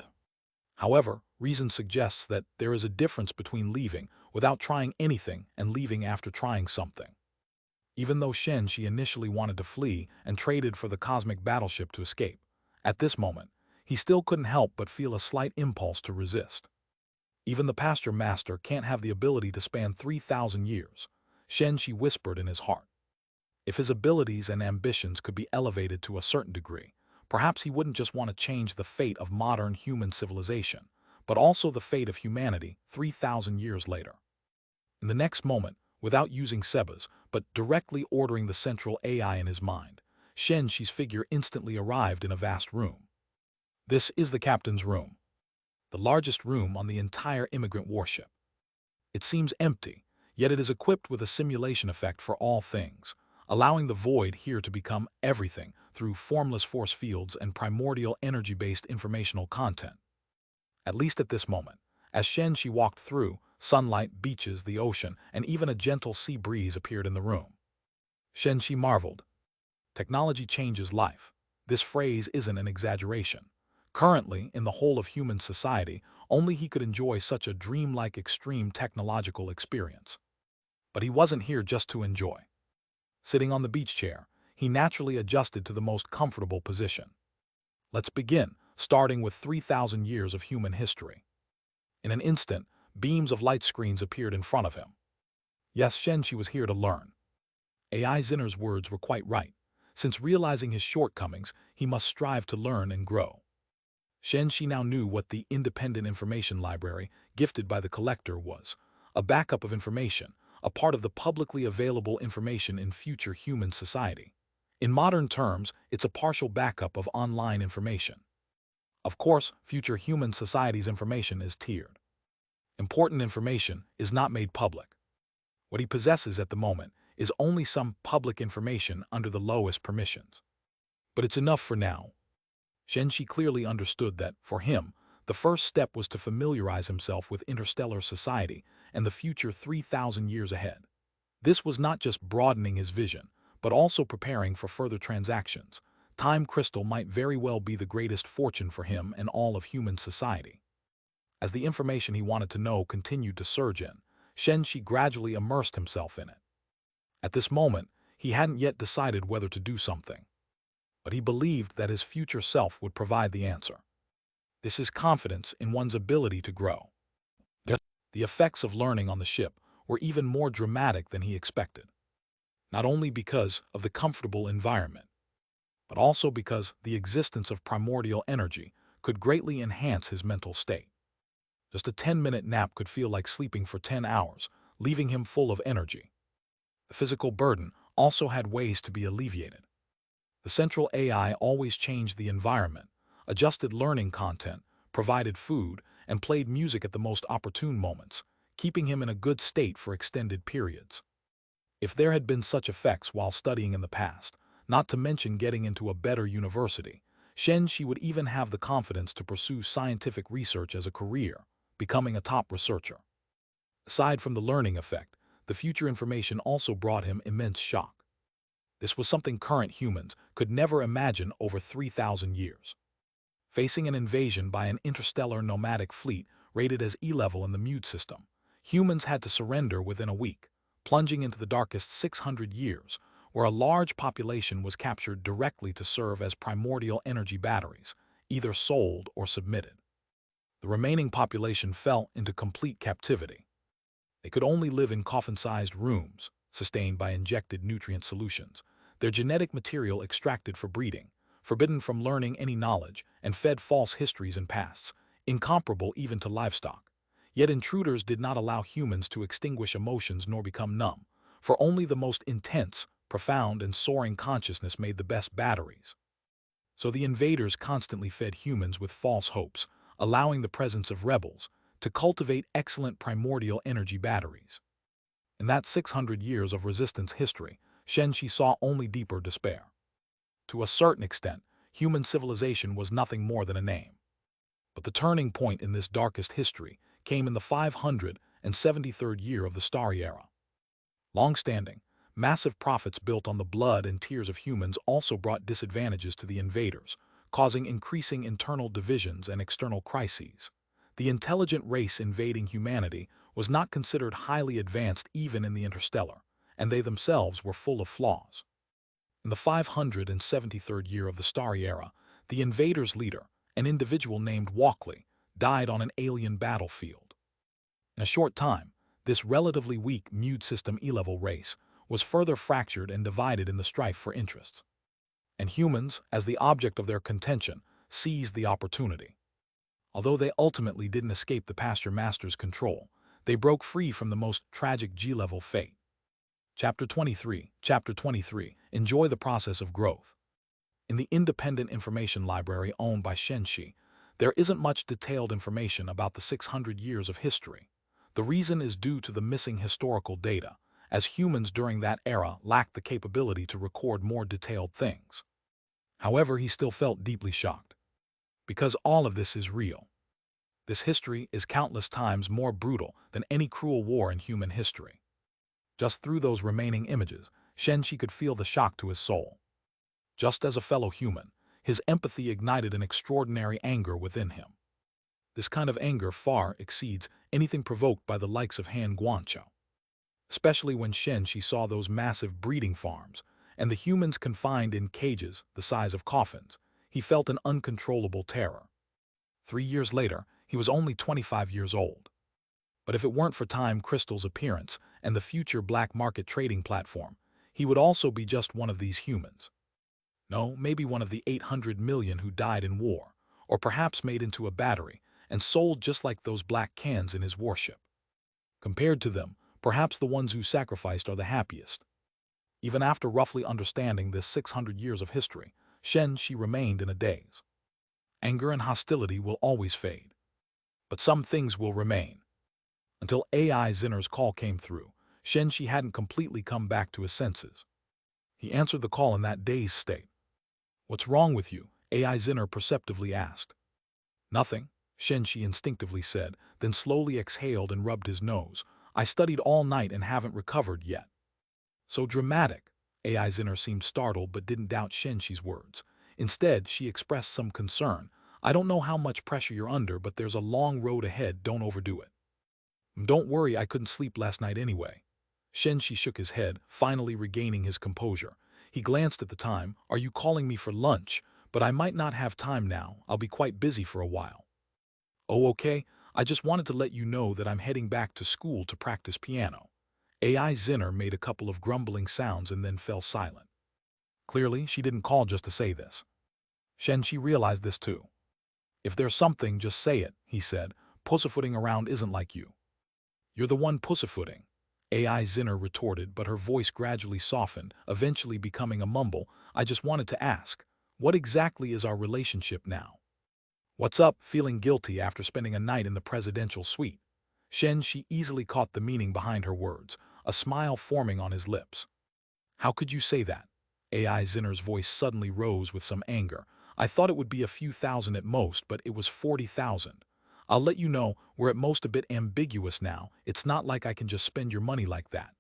However, reason suggests that there is a difference between leaving without trying anything and leaving after trying something. Even though Shen Shi initially wanted to flee and traded for the cosmic battleship to escape, at this moment, he still couldn't help but feel a slight impulse to resist. Even the pasture master can't have the ability to span 3,000 years, Shen Shi whispered in his heart. If his abilities and ambitions could be elevated to a certain degree, perhaps he wouldn't just want to change the fate of modern human civilization, but also the fate of humanity 3,000 years later. In the next moment, without using Sebas, but directly ordering the central AI in his mind, Shen Shi's figure instantly arrived in a vast room. This is the captain's room, the largest room on the entire immigrant warship. It seems empty, yet it is equipped with a simulation effect for all things, allowing the void here to become everything through formless force fields and primordial energy-based informational content. At least at this moment, as Shen Shi walked through, sunlight, beaches, the ocean, and even a gentle sea breeze appeared in the room. Shen Shi marveled. Technology changes life. This phrase isn't an exaggeration. Currently, in the whole of human society, only he could enjoy such a dreamlike extreme technological experience. But he wasn't here just to enjoy. Sitting on the beach chair, he naturally adjusted to the most comfortable position. Let's begin, starting with 3,000 years of human history. In an instant, beams of light screens appeared in front of him. Yes, Shen Shi was here to learn. AI Zinner's words were quite right. Since realizing his shortcomings, he must strive to learn and grow. Shen Shi now knew what the Independent Information Library, gifted by the collector, was: a backup of information, a part of the publicly available information in future human society. In modern terms, it's a partial backup of online information. Of course, future human society's information is tiered. Important information is not made public. What he possesses at the moment is only some public information under the lowest permissions. But it's enough for now. Shen Shi clearly understood that, for him, the first step was to familiarize himself with interstellar society and the future 3,000 years ahead. This was not just broadening his vision, but also preparing for further transactions. Time crystal might very well be the greatest fortune for him and all of human society. As the information he wanted to know continued to surge in, Shen Shi gradually immersed himself in it. At this moment, he hadn't yet decided whether to do something, but he believed that his future self would provide the answer. This is confidence in one's ability to grow. The effects of learning on the ship were even more dramatic than he expected, not only because of the comfortable environment, but also because the existence of primordial energy could greatly enhance his mental state. Just a 10-minute nap could feel like sleeping for 10 hours, leaving him full of energy. The physical burden also had ways to be alleviated. The central AI always changed the environment, adjusted learning content, provided food, and played music at the most opportune moments, keeping him in a good state for extended periods. If there had been such effects while studying in the past, not to mention getting into a better university, Shen Shi would even have the confidence to pursue scientific research as a career, becoming a top researcher. Aside from the learning effect, the future information also brought him immense shock. This was something current humans could never imagine over 3,000 years. Facing an invasion by an interstellar nomadic fleet rated as E-level in the Mude system, humans had to surrender within a week, plunging into the darkest 600 years, where a large population was captured directly to serve as primordial energy batteries, either sold or submitted. The remaining population fell into complete captivity. They could only live in coffin-sized rooms, sustained by injected nutrient solutions, their genetic material extracted for breeding, forbidden from learning any knowledge, and fed false histories and pasts, incomparable even to livestock. Yet intruders did not allow humans to extinguish emotions nor become numb, for only the most intense, profound, and soaring consciousness made the best batteries. So the invaders constantly fed humans with false hopes, allowing the presence of rebels to cultivate excellent primordial energy batteries. In that 600 years of resistance history, Shen Shi saw only deeper despair. To a certain extent, human civilization was nothing more than a name. But the turning point in this darkest history came in the 573rd year of the Starry Era. Long-standing, massive profits built on the blood and tears of humans also brought disadvantages to the invaders, causing increasing internal divisions and external crises. The intelligent race invading humanity was not considered highly advanced even in the interstellar, and they themselves were full of flaws. In the 573rd year of the Starry Era, the invaders' leader, an individual named Walkley, died on an alien battlefield. In a short time, this relatively weak Mude system E-level race was further fractured and divided in the strife for interests. And humans, as the object of their contention, seized the opportunity. Although they ultimately didn't escape the pasture master's control, they broke free from the most tragic G-level fate. Chapter 23. Enjoy the process of growth. In the independent information library owned by Shen Shi, there isn't much detailed information about the 600 years of history. The reason is due to the missing historical data, as humans during that era lacked the capability to record more detailed things. However, he still felt deeply shocked. Because all of this is real. This history is countless times more brutal than any cruel war in human history. Just through those remaining images, Shen Shi could feel the shock to his soul. Just as a fellow human, his empathy ignited an extraordinary anger within him. This kind of anger far exceeds anything provoked by the likes of Han Guangzhou. Especially when Shen Shi saw those massive breeding farms and the humans confined in cages the size of coffins, he felt an uncontrollable terror. 3 years later, he was only 25 years old. But if it weren't for Time Crystal's appearance and the future black market trading platform, he would also be just one of these humans. No, maybe one of the 800 million who died in war, or perhaps made into a battery and sold just like those black cans in his warship. Compared to them, perhaps the ones who sacrificed are the happiest. Even after roughly understanding this 600 years of history, Shen Shi remained in a daze. Anger and hostility will always fade. But some things will remain. Until AI Zinner's call came through, Shen Shi hadn't completely come back to his senses. He answered the call in that dazed state. "What's wrong with you?" AI Zinner perceptively asked. "Nothing," Shen Shi instinctively said, then slowly exhaled and rubbed his nose. "I studied all night and haven't recovered yet." "So dramatic." AI Zinner seemed startled but didn't doubt Shen Shi's words. Instead, she expressed some concern. "I don't know how much pressure you're under, but there's a long road ahead, don't overdo it." "Don't worry, I couldn't sleep last night anyway." Shen Shi shook his head, finally regaining his composure. He glanced at the time. "Are you calling me for lunch? But I might not have time now, I'll be quite busy for a while." "Oh, okay, I just wanted to let you know that I'm heading back to school to practice piano." AI Zinner made a couple of grumbling sounds and then fell silent. Clearly, she didn't call just to say this. Shen Shi realized this too. "If there's something, just say it," he said. "Pussyfooting around isn't like you." "You're the one pussyfooting," AI Zinner retorted, but her voice gradually softened, eventually becoming a mumble. "I just wanted to ask, what exactly is our relationship now?" "What's up?" Feeling guilty after spending a night in the presidential suite, Shen Shi easily caught the meaning behind her words, a smile forming on his lips. "How could you say that?" AI Zinner's voice suddenly rose with some anger. I thought it would be a few thousand at most, but it was 40,000. I'll let you know, we're at most a bit ambiguous now. It's not like I can just spend your money like that.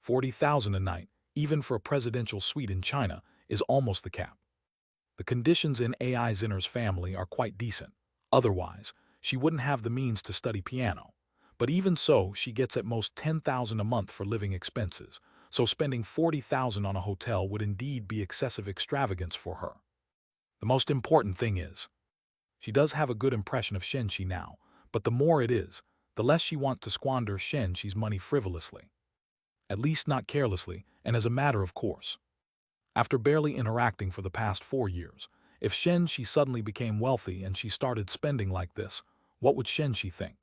40,000 a night, even for a presidential suite in China, is almost the cap. The conditions in AI Zinner's family are quite decent. Otherwise, she wouldn't have the means to study piano. But even so, she gets at most 10,000 a month for living expenses, so spending 40,000 on a hotel would indeed be excessive extravagance for her. The most important thing is, she does have a good impression of Shen Shi now, but the more it is, the less she wants to squander Shen Shi's money frivolously. At least not carelessly, and as a matter of course. After barely interacting for the past 4 years, if Shen Shi suddenly became wealthy and she started spending like this, what would Shen Shi think?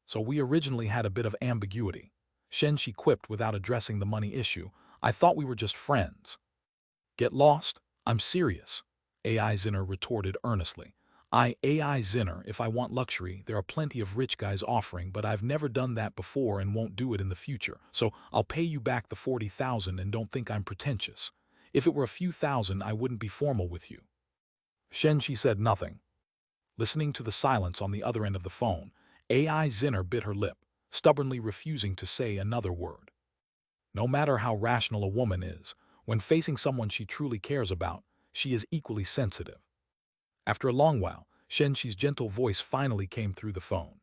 So we originally had a bit of ambiguity. Shen Shi quipped without addressing the money issue. I thought we were just friends. Get lost? I'm serious, AI Zinner retorted earnestly. AI Zinner, if I want luxury, there are plenty of rich guys offering, but I've never done that before and won't do it in the future, so I'll pay you back the 40,000 and don't think I'm pretentious. If it were a few thousand, I wouldn't be formal with you. Shen Shi said nothing. Listening to the silence on the other end of the phone, AI Zinner bit her lip, stubbornly refusing to say another word. No matter how rational a woman is, when facing someone she truly cares about, she is equally sensitive. After a long while, Shen Shi's gentle voice finally came through the phone.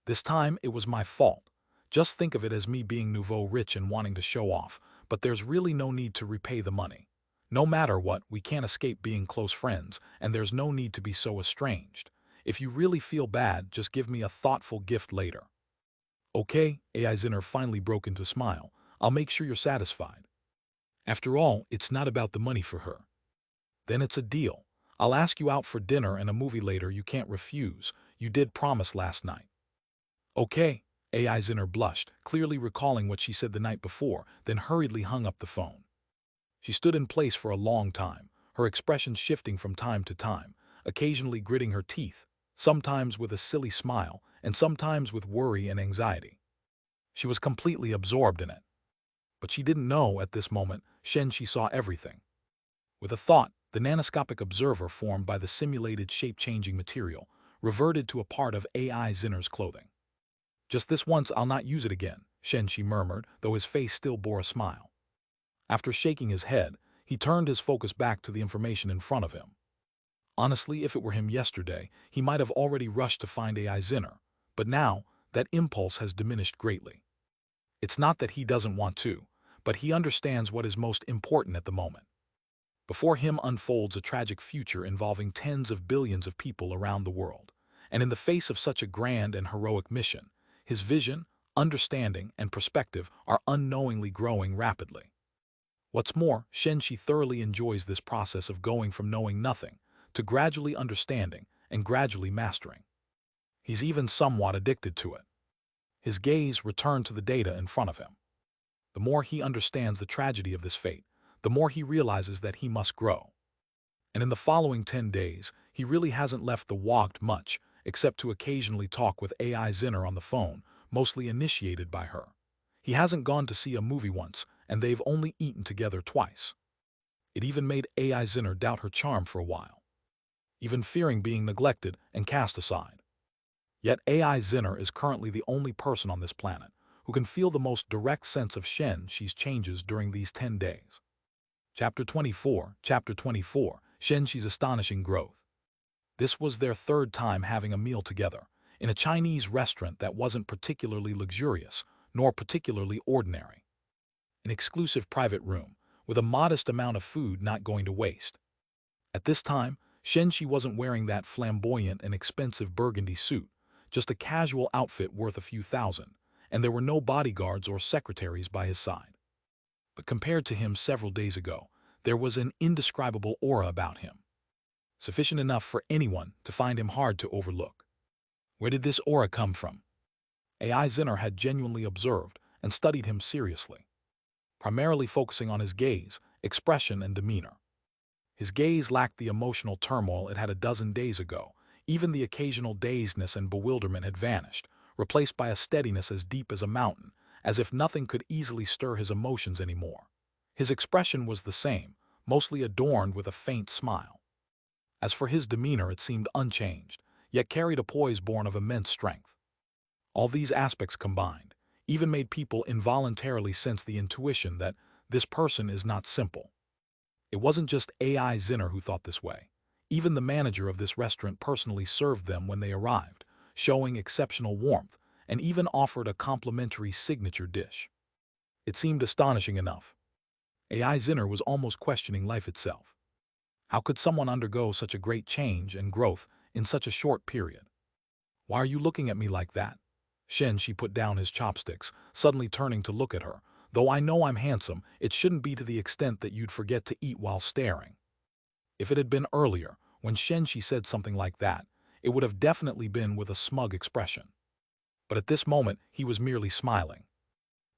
This time, it was my fault. Just think of it as me being nouveau rich and wanting to show off, but there's really no need to repay the money. No matter what, we can't escape being close friends, and there's no need to be so estranged. If you really feel bad, just give me a thoughtful gift later. Okay, AI Zinner finally broke into a smile. I'll make sure you're satisfied. After all, it's not about the money for her. Then it's a deal. I'll ask you out for dinner and a movie later you can't refuse. You did promise last night. Okay, AI Zinner blushed, clearly recalling what she said the night before, then hurriedly hung up the phone. She stood in place for a long time, her expression shifting from time to time, occasionally gritting her teeth, sometimes with a silly smile, and sometimes with worry and anxiety. She was completely absorbed in it. But she didn't know at this moment Shen Shi saw everything. With a thought, the nanoscopic observer formed by the simulated shape-changing material reverted to a part of AI Zinner's clothing. Just this once, I'll not use it again, Shen Shi murmured, though his face still bore a smile. After shaking his head, he turned his focus back to the information in front of him. Honestly, if it were him yesterday, he might have already rushed to find AI Zinner, but now, that impulse has diminished greatly. It's not that he doesn't want to, but he understands what is most important at the moment. Before him unfolds a tragic future involving tens of billions of people around the world, and in the face of such a grand and heroic mission, his vision, understanding, and perspective are unknowingly growing rapidly. What's more, Shen Shi thoroughly enjoys this process of going from knowing nothing to gradually understanding and gradually mastering. He's even somewhat addicted to it. His gaze returned to the data in front of him. The more he understands the tragedy of this fate, the more he realizes that he must grow. And in the following 10 days, he really hasn't left the walked much, except to occasionally talk with AI Zinner on the phone, mostly initiated by her. He hasn't gone to see a movie once, and they've only eaten together twice. It even made AI Zinner doubt her charm for a while, even fearing being neglected and cast aside. Yet AI Zinner is currently the only person on this planet who can feel the most direct sense of Shen Shi's changes during these 10 days. Chapter 24, Shen Shi's astonishing growth. This was their third time having a meal together, in a Chinese restaurant that wasn't particularly luxurious, nor particularly ordinary. An exclusive private room, with a modest amount of food not going to waste. At this time, Shen Shi wasn't wearing that flamboyant and expensive burgundy suit, just a casual outfit worth a few thousand, and there were no bodyguards or secretaries by his side. But compared to him several days ago, there was an indescribable aura about him, sufficient enough for anyone to find him hard to overlook. Where did this aura come from? AI Zinner had genuinely observed and studied him seriously, primarily focusing on his gaze, expression, and demeanor. His gaze lacked the emotional turmoil it had a dozen days ago. Even the occasional dazedness and bewilderment had vanished, replaced by a steadiness as deep as a mountain, as if nothing could easily stir his emotions anymore. His expression was the same, mostly adorned with a faint smile. As for his demeanor, it seemed unchanged, yet carried a poise born of immense strength. All these aspects combined even made people involuntarily sense the intuition that this person is not simple. It wasn't just AI Zinner who thought this way. Even the manager of this restaurant personally served them when they arrived, showing exceptional warmth, and even offered a complimentary signature dish. It seemed astonishing enough. AI Zinner was almost questioning life itself. How could someone undergo such a great change and growth in such a short period? Why are you looking at me like that? Shen Shi put down his chopsticks, suddenly turning to look at her. Though I know I'm handsome, it shouldn't be to the extent that you'd forget to eat while staring. If it had been earlier, when Shen Shi said something like that, it would have definitely been with a smug expression. But at this moment, he was merely smiling.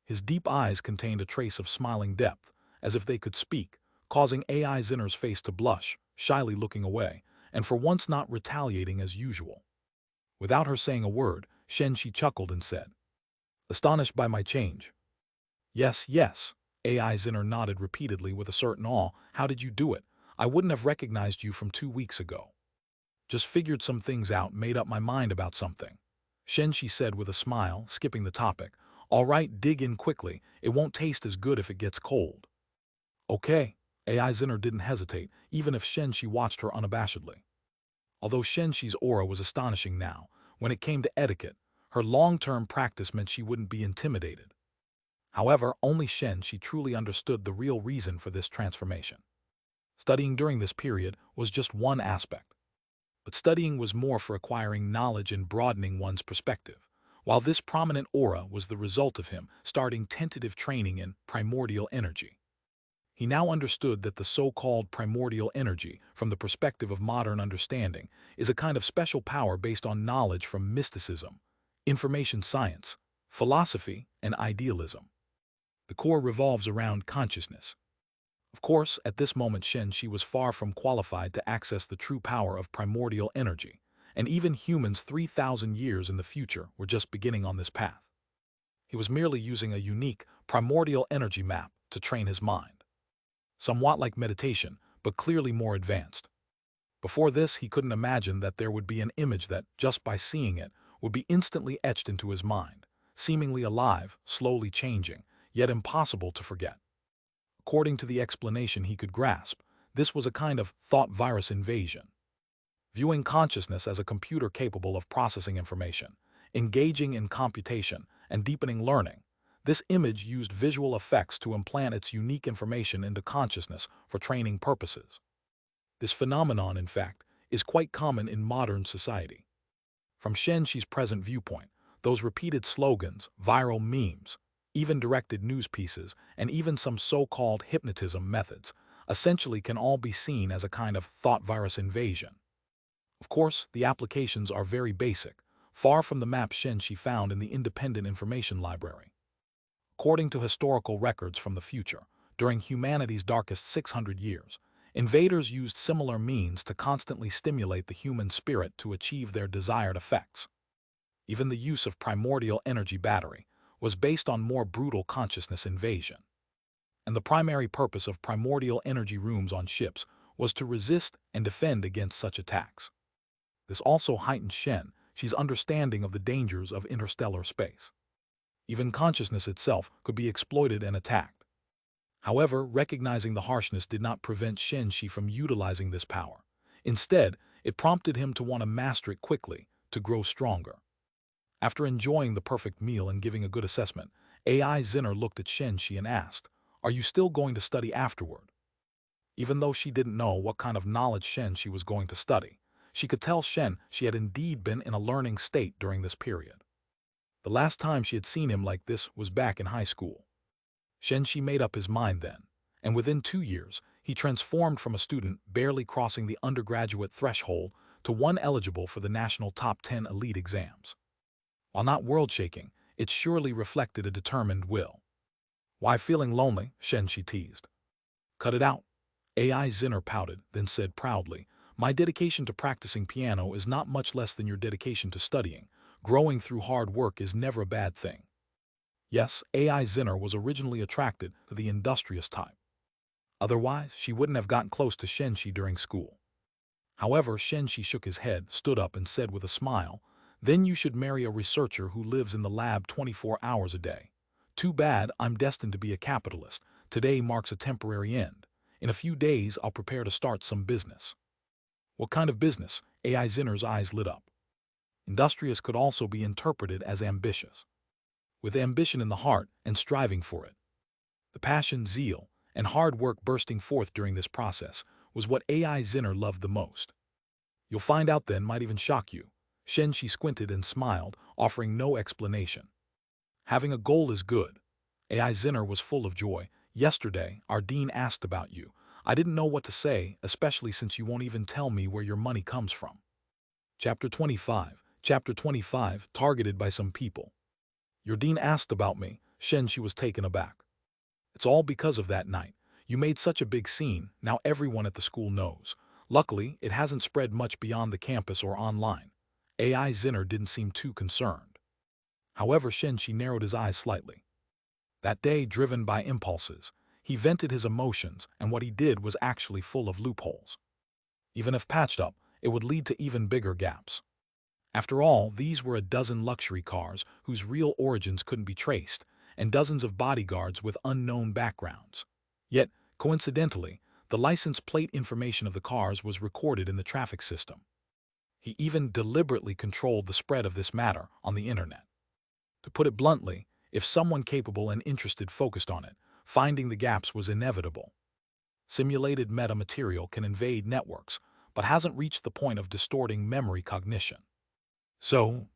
His deep eyes contained a trace of smiling depth, as if they could speak, causing AI Zinner's face to blush, shyly looking away, and for once not retaliating as usual. Without her saying a word, Shen Shi chuckled and said, "Astonished by my change?" "Yes, yes." AI Zinner nodded repeatedly with a certain awe. "How did you do it? I wouldn't have recognized you from 2 weeks ago." "Just figured some things out, made up my mind about something," Shen Shi said with a smile, skipping the topic. "All right, dig in quickly. It won't taste as good if it gets cold." "Okay." AI Zinner didn't hesitate, even if Shen Shi watched her unabashedly. Although Shen Shi's aura was astonishing now, when it came to etiquette, her long-term practice meant she wouldn't be intimidated. However, only Shen Shi truly understood the real reason for this transformation. Studying during this period was just one aspect. But studying was more for acquiring knowledge and broadening one's perspective, while this prominent aura was the result of him starting tentative training in primordial energy. He now understood that the so-called primordial energy, from the perspective of modern understanding, is a kind of special power based on knowledge from mysticism, information science, philosophy, and idealism. The core revolves around consciousness. Of course, at this moment Shen Shi was far from qualified to access the true power of primordial energy, and even humans 3,000 years in the future were just beginning on this path. He was merely using a unique primordial energy map to train his mind. Somewhat like meditation, but clearly more advanced. Before this, he couldn't imagine that there would be an image that, just by seeing it, would be instantly etched into his mind, seemingly alive, slowly changing, yet impossible to forget. According to the explanation he could grasp, this was a kind of thought virus invasion. Viewing consciousness as a computer capable of processing information, engaging in computation, and deepening learning, this image used visual effects to implant its unique information into consciousness for training purposes. This phenomenon, in fact, is quite common in modern society. From Shen Shi's present viewpoint, those repeated slogans, viral memes, even directed news pieces, and even some so-called hypnotism methods, essentially can all be seen as a kind of thought virus invasion. Of course, the applications are very basic, far from the map Shen Shi found in the Independent Information Library. According to historical records from the future, during humanity's darkest 600 years, invaders used similar means to constantly stimulate the human spirit to achieve their desired effects. Even the use of primordial energy battery was based on more brutal consciousness invasion. And the primary purpose of primordial energy rooms on ships was to resist and defend against such attacks. This also heightened Shen Shi's understanding of the dangers of interstellar space. Even consciousness itself could be exploited and attacked. However, recognizing the harshness did not prevent Shen Shi from utilizing this power. Instead, it prompted him to want to master it quickly, to grow stronger. After enjoying the perfect meal and giving a good assessment, AI Zinner looked at Shen Shi and asked, "Are you still going to study afterward?" Even though she didn't know what kind of knowledge Shen Shi was going to study, she could tell Shen Shi had indeed been in a learning state during this period. The last time she had seen him like this was back in high school. Shen Shi made up his mind then, and within 2 years, he transformed from a student barely crossing the undergraduate threshold to one eligible for the national top 10 elite exams. While not world-shaking, it surely reflected a determined will. "Why feeling lonely?" Shen Shi teased. "Cut it out." AI Zinner pouted, then said proudly, "My dedication to practicing piano is not much less than your dedication to studying. Growing through hard work is never a bad thing." Yes, AI Zinner was originally attracted to the industrious type. Otherwise, she wouldn't have gotten close to Shen Shi during school. However, Shen Shi shook his head, stood up, and said with a smile, "Then you should marry a researcher who lives in the lab 24 hours a day. Too bad, I'm destined to be a capitalist. Today marks a temporary end. In a few days, I'll prepare to start some business." What kind of business? AI Zinner's eyes lit up. Industrious could also be interpreted as ambitious. With ambition in the heart and striving for it. The passion, zeal, and hard work bursting forth during this process was what AI Zinner loved the most. You'll find out then, might even shock you. Shen Shi squinted and smiled, offering no explanation. Having a goal is good. AI Zinner was full of joy. Yesterday, our dean asked about you. I didn't know what to say, especially since you won't even tell me where your money comes from. Chapter 25. Chapter 25, targeted by some people. Your dean asked about me. Shen Shi was taken aback. It's all because of that night. You made such a big scene, now everyone at the school knows. Luckily, it hasn't spread much beyond the campus or online. AI Zinner didn't seem too concerned. However, Shen Shi narrowed his eyes slightly. That day, driven by impulses, he vented his emotions, and what he did was actually full of loopholes. Even if patched up, it would lead to even bigger gaps. After all, these were a dozen luxury cars whose real origins couldn't be traced, and dozens of bodyguards with unknown backgrounds. Yet, coincidentally, the license plate information of the cars was recorded in the traffic system. He even deliberately controlled the spread of this matter on the internet. To put it bluntly, if someone capable and interested focused on it, finding the gaps was inevitable. Simulated metamaterial can invade networks, but hasn't reached the point of distorting memory cognition. So,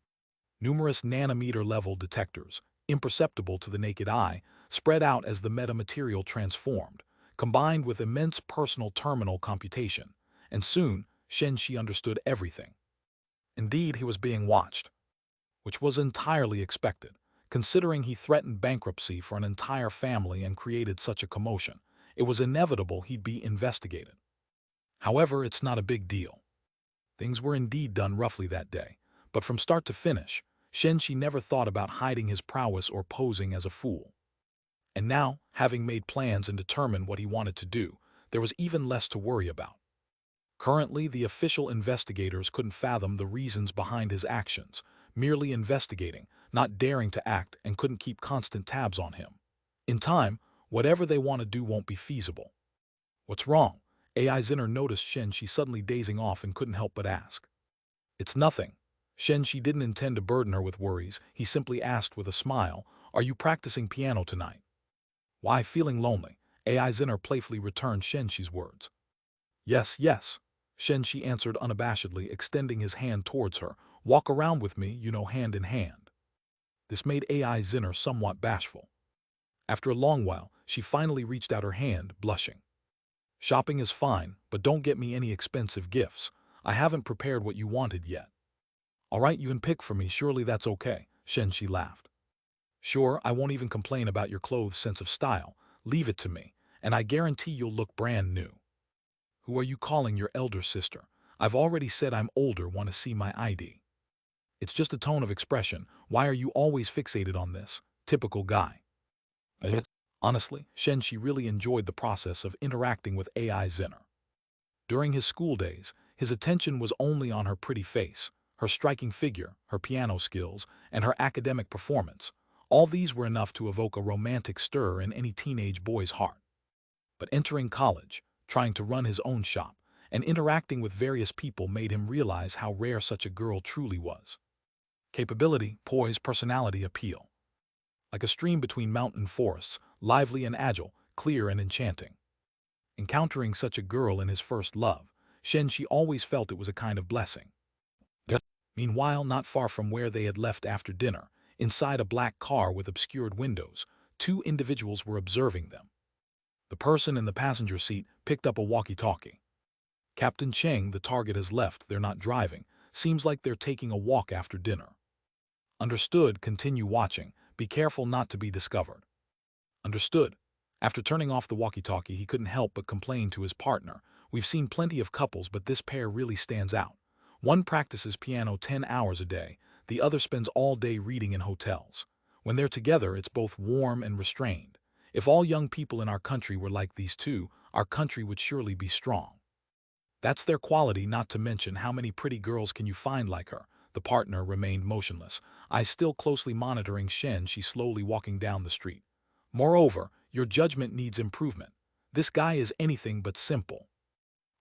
numerous nanometer-level detectors, imperceptible to the naked eye, spread out as the metamaterial transformed, combined with immense personal terminal computation, and soon Shen Shi understood everything. Indeed, he was being watched, which was entirely expected, considering he threatened bankruptcy for an entire family and created such a commotion. It was inevitable he'd be investigated. However, it's not a big deal. Things were indeed done roughly that day, but from start to finish, Shen Shi never thought about hiding his prowess or posing as a fool. And now, having made plans and determined what he wanted to do, there was even less to worry about. Currently, the official investigators couldn't fathom the reasons behind his actions, merely investigating, not daring to act, and couldn't keep constant tabs on him. In time, whatever they want to do won't be feasible. What's wrong? AI Zinner noticed Shen Shi suddenly dazing off and couldn't help but ask. It's nothing. Shen Shi didn't intend to burden her with worries. He simply asked with a smile, "Are you practicing piano tonight?" "Why, feeling lonely?" AI Zinner playfully returned Shen Shi's words. "Yes, yes," Shen Shi answered unabashedly, extending his hand towards her. "Walk around with me, hand in hand." This made AI Zinner somewhat bashful. After a long while, she finally reached out her hand, blushing. "Shopping is fine, but don't get me any expensive gifts. I haven't prepared what you wanted yet." "All right, you can pick for me, surely that's okay," Shen Shi laughed. "Sure, I won't even complain about your clothes' sense of style. Leave it to me, and I guarantee you'll look brand new." "Who are you calling your elder sister? I've already said I'm older, want to see my ID." "It's just a tone of expression. Why are you always fixated on this? Typical guy." Honestly, Shen Shi really enjoyed the process of interacting with AI Zinner. During his school days, his attention was only on her pretty face, her striking figure, her piano skills, and her academic performance. All these were enough to evoke a romantic stir in any teenage boy's heart. But entering college, trying to run his own shop, and interacting with various people made him realize how rare such a girl truly was. Capability, poise, personality, appeal. Like a stream between mountain forests, lively and agile, clear and enchanting. Encountering such a girl in his first love, Shen Shi always felt it was a kind of blessing. Meanwhile, not far from where they had left after dinner, inside a black car with obscured windows, two individuals were observing them. The person in the passenger seat picked up a walkie-talkie. "Captain Cheng, the target has left, they're not driving. Seems like they're taking a walk after dinner." "Understood, continue watching. Be careful not to be discovered." "Understood." After turning off the walkie-talkie, he couldn't help but complain to his partner. "We've seen plenty of couples, but this pair really stands out. One practices piano 10 hours a day, the other spends all day reading in hotels. When they're together, it's both warm and restrained. If all young people in our country were like these two, our country would surely be strong." That's their quality, not to mention how many pretty girls can you find like her. The partner remained motionless, eyes still closely monitoring Shen Shi slowly walking down the street. Moreover, your judgment needs improvement. This guy is anything but simple.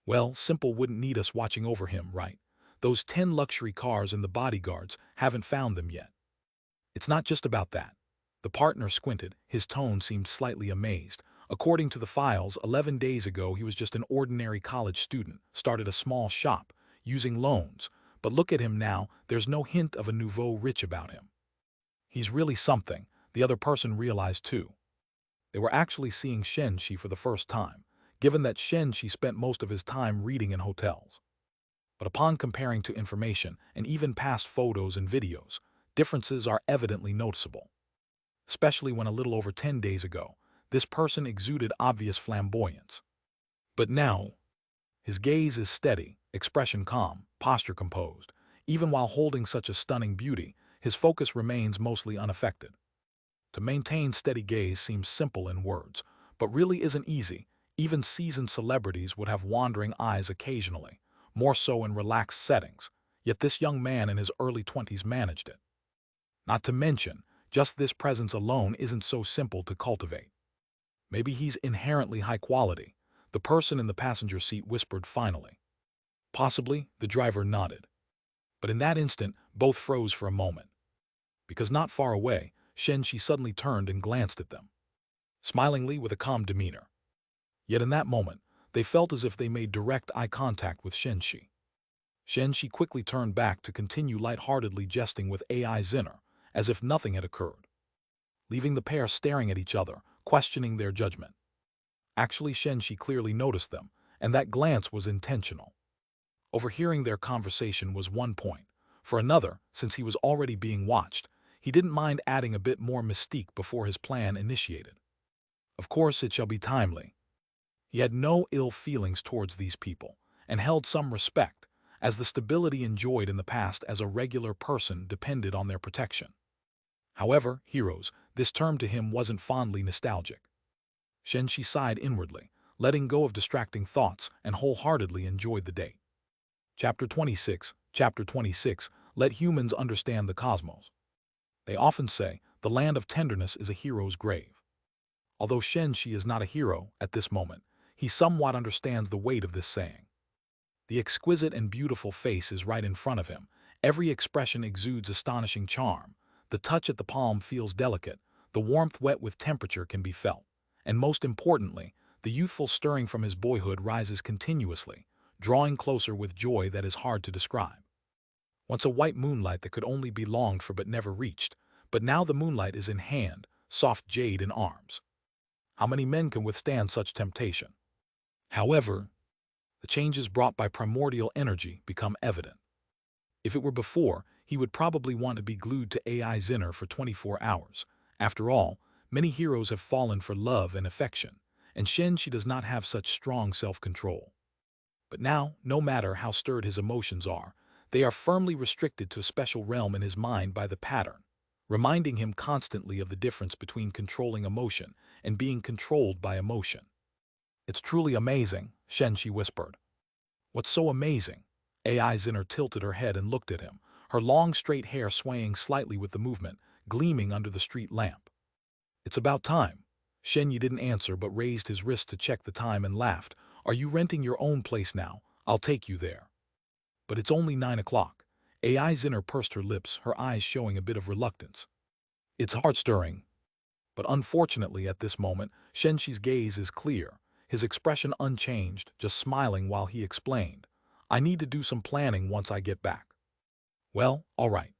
Well, simple wouldn't need us watching over him, right? Those 10 luxury cars and the bodyguards haven't found them yet. It's not just about that. The partner squinted, his tone seemed slightly amazed. According to the files, 11 days ago he was just an ordinary college student, started a small shop, using loans. But look at him now, there's no hint of a nouveau rich about him. He's really something, the other person realized too. They were actually seeing Shen Shi for the first time, given that Shen Shi spent most of his time reading in hotels. But upon comparing to information and even past photos and videos, differences are evidently noticeable. Especially when a little over 10 days ago, this person exuded obvious flamboyance. But now, his gaze is steady, expression calm, posture composed. Even while holding such a stunning beauty, his focus remains mostly unaffected. To maintain steady gaze seems simple in words, but really isn't easy. Even seasoned celebrities would have wandering eyes occasionally, more so in relaxed settings, yet this young man in his early 20s managed it. Not to mention, just this presence alone isn't so simple to cultivate. Maybe he's inherently high quality, the person in the passenger seat whispered finally. Possibly, the driver nodded. But in that instant, both froze for a moment. Because not far away, Shen Shi suddenly turned and glanced at them, smilingly with a calm demeanor. Yet in that moment, they felt as if they made direct eye contact with Shen Shi. Shen Shi quickly turned back to continue lightheartedly jesting with AI Zinner, as if nothing had occurred, leaving the pair staring at each other, questioning their judgment. Actually, Shen Shi clearly noticed them, and that glance was intentional. Overhearing their conversation was one point. For another, since he was already being watched, he didn't mind adding a bit more mystique before his plan initiated. Of course, it shall be timely. He had no ill feelings towards these people, and held some respect, as the stability enjoyed in the past as a regular person depended on their protection. However, heroes, this term to him wasn't fondly nostalgic. Shen Shi sighed inwardly, letting go of distracting thoughts, and wholeheartedly enjoyed the date. Chapter 26, Let Humans Understand the Cosmos. They often say, the land of tenderness is a hero's grave. Although Shen Shi is not a hero at this moment, he somewhat understands the weight of this saying. The exquisite and beautiful face is right in front of him. Every expression exudes astonishing charm. The touch at the palm feels delicate. The warmth wet with temperature can be felt. And most importantly, the youthful stirring from his boyhood rises continuously, drawing closer with joy that is hard to describe. Once a white moonlight that could only be longed for but never reached, but now the moonlight is in hand, soft jade in arms. How many men can withstand such temptation? However, the changes brought by primordial energy become evident. If it were before, he would probably want to be glued to AI Zinner for 24 hours. After all, many heroes have fallen for love and affection, and Shen Shi does not have such strong self-control. But now, no matter how stirred his emotions are, they are firmly restricted to a special realm in his mind by the pattern, reminding him constantly of the difference between controlling emotion and being controlled by emotion. It's truly amazing, Shen Shi whispered. What's so amazing? AI Zinner tilted her head and looked at him, her long straight hair swaying slightly with the movement, gleaming under the street lamp. It's about time. Shen Yi didn't answer but raised his wrist to check the time and laughed. Are you renting your own place now? I'll take you there. But it's only 9 o'clock. AI Zinner pursed her lips, her eyes showing a bit of reluctance. It's heart-stirring. But unfortunately at this moment, Shen Shi's gaze is clear, his expression unchanged, just smiling while he explained. I need to do some planning once I get back. Well, all right.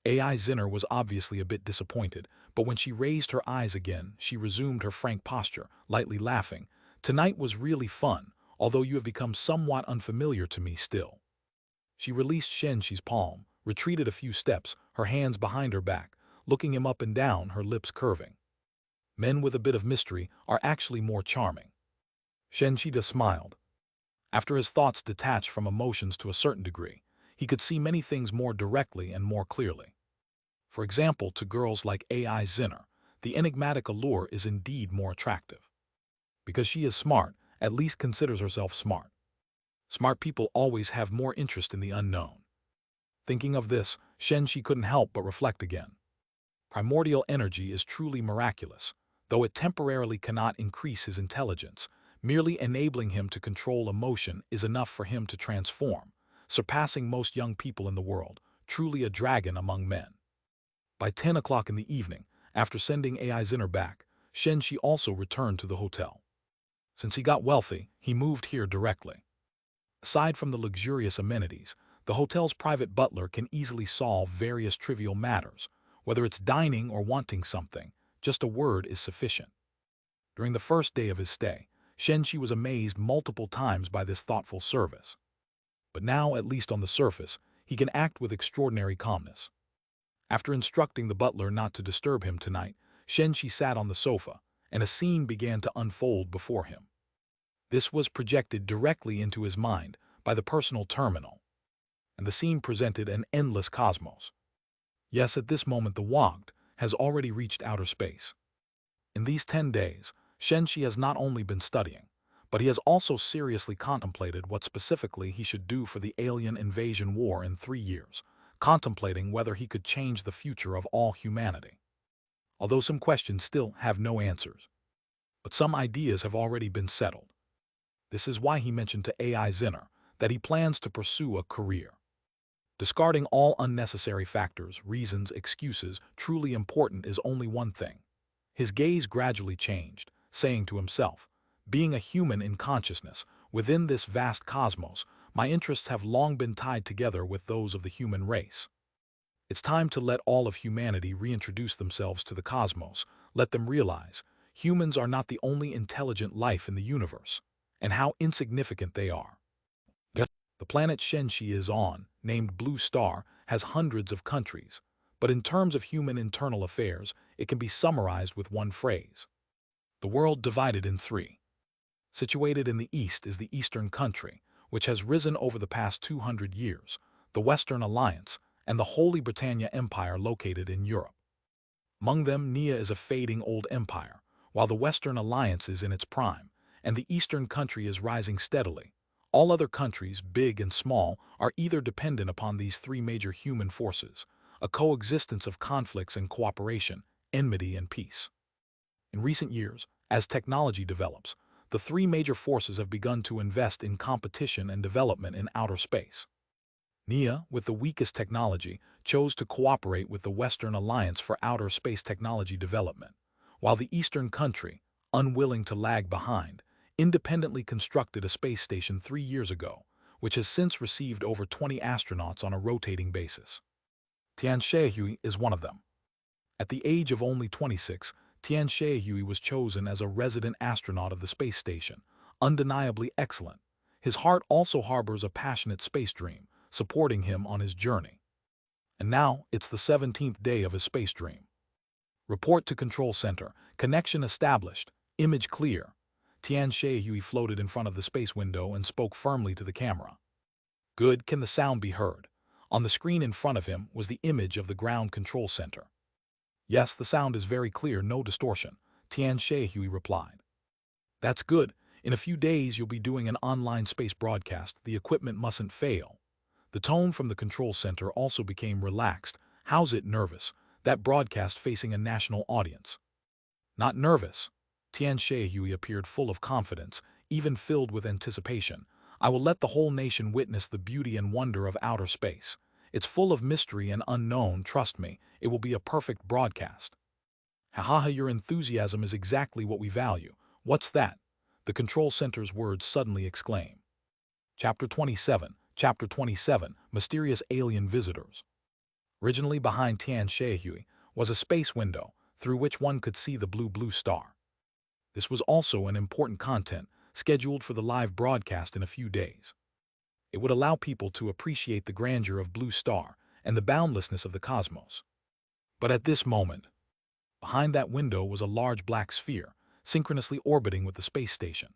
AI Zinner was obviously a bit disappointed, but when she raised her eyes again, she resumed her frank posture, lightly laughing. Tonight was really fun, although you have become somewhat unfamiliar to me still. She released Shen Shi's palm, retreated a few steps, her hands behind her back, looking him up and down, her lips curving. Men with a bit of mystery are actually more charming. Shen Shi just smiled. After his thoughts detached from emotions to a certain degree, he could see many things more directly and more clearly. For example, to girls like AI Zinner, the enigmatic allure is indeed more attractive. Because she is smart, at least considers herself smart. Smart people always have more interest in the unknown. Thinking of this, Shen Shi couldn't help but reflect again. Primordial energy is truly miraculous, though it temporarily cannot increase his intelligence. Merely enabling him to control emotion is enough for him to transform, surpassing most young people in the world, truly a dragon among men. By 10 o'clock in the evening, after sending AI Zinner back, Shen Shi also returned to the hotel. Since he got wealthy, he moved here directly. Aside from the luxurious amenities, the hotel's private butler can easily solve various trivial matters. Whether it's dining or wanting something, just a word is sufficient. During the first day of his stay, Shen Shi was amazed multiple times by this thoughtful service. But now, at least on the surface, he can act with extraordinary calmness. After instructing the butler not to disturb him tonight, Shen Shi sat on the sofa, and a scene began to unfold before him. This was projected directly into his mind by the personal terminal, and the scene presented an endless cosmos. Yes, at this moment the Wogd has already reached outer space. In these 10 days, Shen Shi has not only been studying, but he has also seriously contemplated what specifically he should do for the alien invasion war in 3 years, contemplating whether he could change the future of all humanity. Although some questions still have no answers, but some ideas have already been settled. This is why he mentioned to AI Zinner that he plans to pursue a career. Discarding all unnecessary factors, reasons, excuses, truly important is only one thing. His gaze gradually changed, saying to himself, being a human in consciousness, within this vast cosmos, my interests have long been tied together with those of the human race. It's time to let all of humanity reintroduce themselves to the cosmos, let them realize humans are not the only intelligent life in the universe, and how insignificant they are. The planet Shen Shi is on, named Blue Star, has hundreds of countries, but in terms of human internal affairs, it can be summarized with one phrase. The world divided in 3. Situated in the east is the Eastern country, which has risen over the past 200 years, the Western Alliance, and the Holy Britannia Empire located in Europe. Among them, Nia is a fading old empire, while the Western Alliance is in its prime, and the Eastern country is rising steadily. All other countries, big and small, are either dependent upon these 3 major human forces, a coexistence of conflicts and cooperation, enmity and peace. In recent years, as technology develops, the 3 major forces have begun to invest in competition and development in outer space. Nia, with the weakest technology, chose to cooperate with the Western Alliance for outer space technology development, while the Eastern country, unwilling to lag behind, independently constructed a space station 3 years ago, which has since received over 20 astronauts on a rotating basis. Tian Shi is one of them. At the age of only 26, Tian Shi was chosen as a resident astronaut of the space station, undeniably excellent. His heart also harbors a passionate space dream, supporting him on his journey. And now, it's the 17th day of his space dream. Report to Control Center, connection established, image clear. Tian Shi floated in front of the space window and spoke firmly to the camera. Good, can the sound be heard? On the screen in front of him was the image of the ground control center. Yes, the sound is very clear, no distortion, Tian Shi replied. That's good. In a few days you'll be doing an online space broadcast. The equipment mustn't fail. The tone from the control center also became relaxed. How's it, nervous? That broadcast facing a national audience. Not nervous. Tian Shi appeared full of confidence, even filled with anticipation. I will let the whole nation witness the beauty and wonder of outer space. It's full of mystery and unknown, trust me, it will be a perfect broadcast. Ha, your enthusiasm is exactly what we value. What's that? The control center's words suddenly exclaim. Chapter 27, Mysterious Alien Visitors. Originally behind Tian Shi was a space window, through which one could see the blue star. This was also an important content, scheduled for the live broadcast in a few days. It would allow people to appreciate the grandeur of Blue Star and the boundlessness of the cosmos. But at this moment, behind that window was a large black sphere, synchronously orbiting with the space station.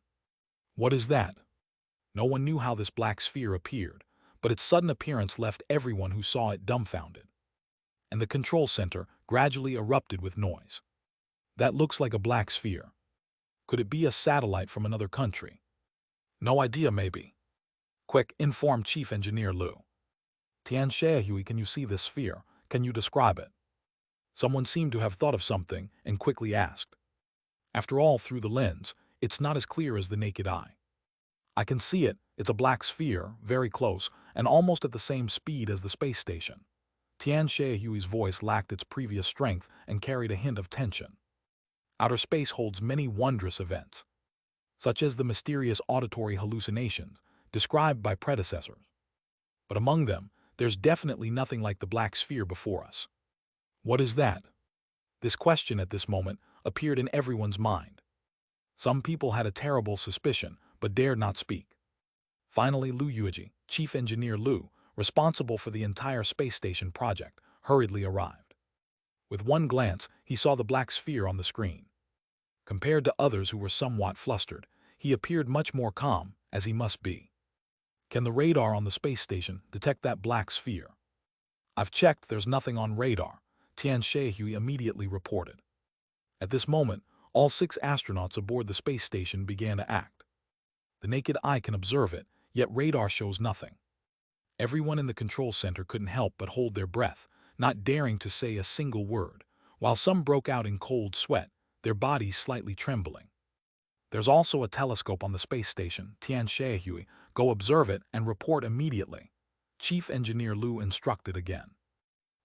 What is that? No one knew how this black sphere appeared, but its sudden appearance left everyone who saw it dumbfounded. And the control center gradually erupted with noise. That looks like a black sphere. Could it be a satellite from another country? No idea, maybe. Quick, informed Chief Engineer Lu. Tianxia, can you see this sphere? Can you describe it? Someone seemed to have thought of something and quickly asked. After all, through the lens, it's not as clear as the naked eye. I can see it. It's a black sphere, very close, and almost at the same speed as the space station. Tianxia's voice lacked its previous strength and carried a hint of tension. Outer space holds many wondrous events, such as the mysterious auditory hallucinations described by predecessors. But among them, there's definitely nothing like the black sphere before us. What is that? This question at this moment appeared in everyone's mind. Some people had a terrible suspicion, but dared not speak. Finally, Lu Yuji, Chief Engineer Lu, responsible for the entire space station project, hurriedly arrived. With one glance, he saw the black sphere on the screen. Compared to others who were somewhat flustered, he appeared much more calm, as he must be. Can the radar on the space station detect that black sphere? I've checked, there's nothing on radar, Tianxiahui immediately reported. At this moment, all 6 astronauts aboard the space station began to act. The naked eye can observe it, yet radar shows nothing. Everyone in the control center couldn't help but hold their breath, not daring to say a single word, while some broke out in cold sweat, their bodies slightly trembling. There's also a telescope on the space station, Tianxiahui. Go observe it and report immediately. Chief Engineer Lu instructed again.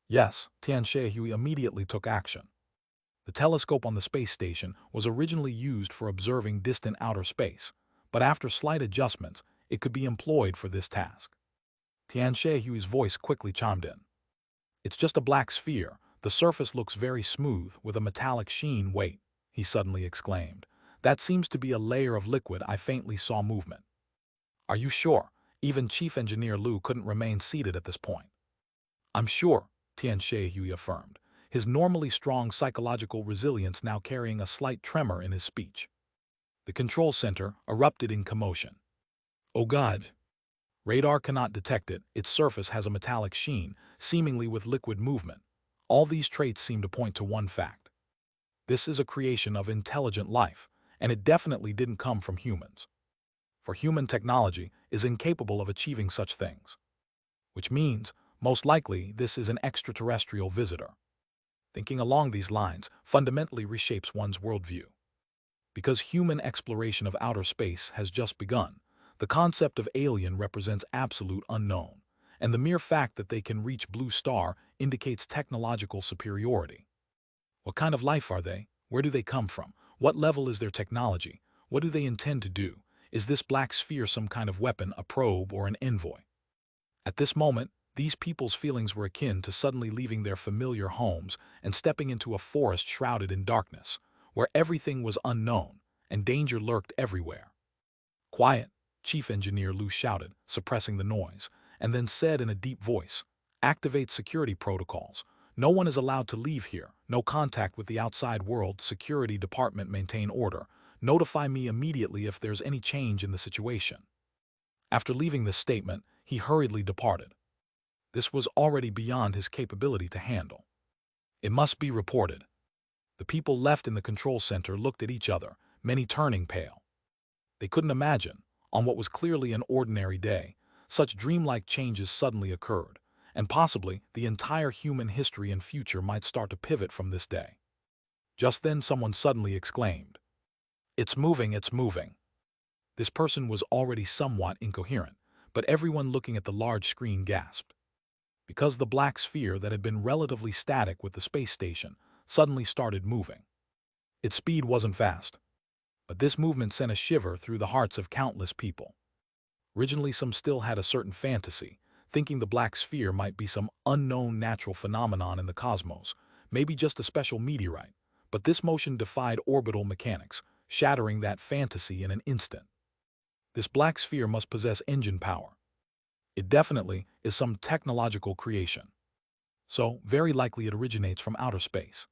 Yes, Tianxiahui immediately took action. The telescope on the space station was originally used for observing distant outer space, but after slight adjustments, it could be employed for this task. Tianxiahui's voice quickly chimed in. It's just a black sphere. The surface looks very smooth with a metallic sheen. Wait, he suddenly exclaimed. That seems to be a layer of liquid. I faintly saw movement. Are you sure? Even Chief Engineer Lu couldn't remain seated at this point. I'm sure, Tianxiahui affirmed, his normally strong psychological resilience now carrying a slight tremor in his speech. The control center erupted in commotion. Oh God! Radar cannot detect it. Its surface has a metallic sheen, seemingly with liquid movement. All these traits seem to point to one fact. This is a creation of intelligent life, and it definitely didn't come from humans. For human technology is incapable of achieving such things. Which means, most likely, this is an extraterrestrial visitor. Thinking along these lines fundamentally reshapes one's worldview. Because human exploration of outer space has just begun, the concept of alien represents absolute unknown, and the mere fact that they can reach blue star indicates technological superiority. What kind of life are they? Where do they come from? What level is their technology? What do they intend to do? Is this black sphere some kind of weapon, a probe, or an envoy? At this moment, these people's feelings were akin to suddenly leaving their familiar homes and stepping into a forest shrouded in darkness, where everything was unknown and danger lurked everywhere. Quiet, Chief Engineer Lu shouted, suppressing the noise, and then said in a deep voice, activate security protocols. No one is allowed to leave here. No contact with the outside world. Security department maintain order. Notify me immediately if there's any change in the situation. After leaving this statement, he hurriedly departed. This was already beyond his capability to handle. It must be reported. The people left in the control center looked at each other, many turning pale. They couldn't imagine, on what was clearly an ordinary day, such dreamlike changes suddenly occurred, and possibly the entire human history and future might start to pivot from this day. Just then someone suddenly exclaimed, "It's moving, it's moving." This person was already somewhat incoherent, but everyone looking at the large screen gasped. Because the black sphere that had been relatively static with the space station suddenly started moving. Its speed wasn't fast, but this movement sent a shiver through the hearts of countless people. Originally, some still had a certain fantasy, thinking the black sphere might be some unknown natural phenomenon in the cosmos, maybe just a special meteorite, but this motion defied orbital mechanics, shattering that fantasy in an instant. This black sphere must possess engine power. It definitely is some technological creation. So, very likely it originates from outer space.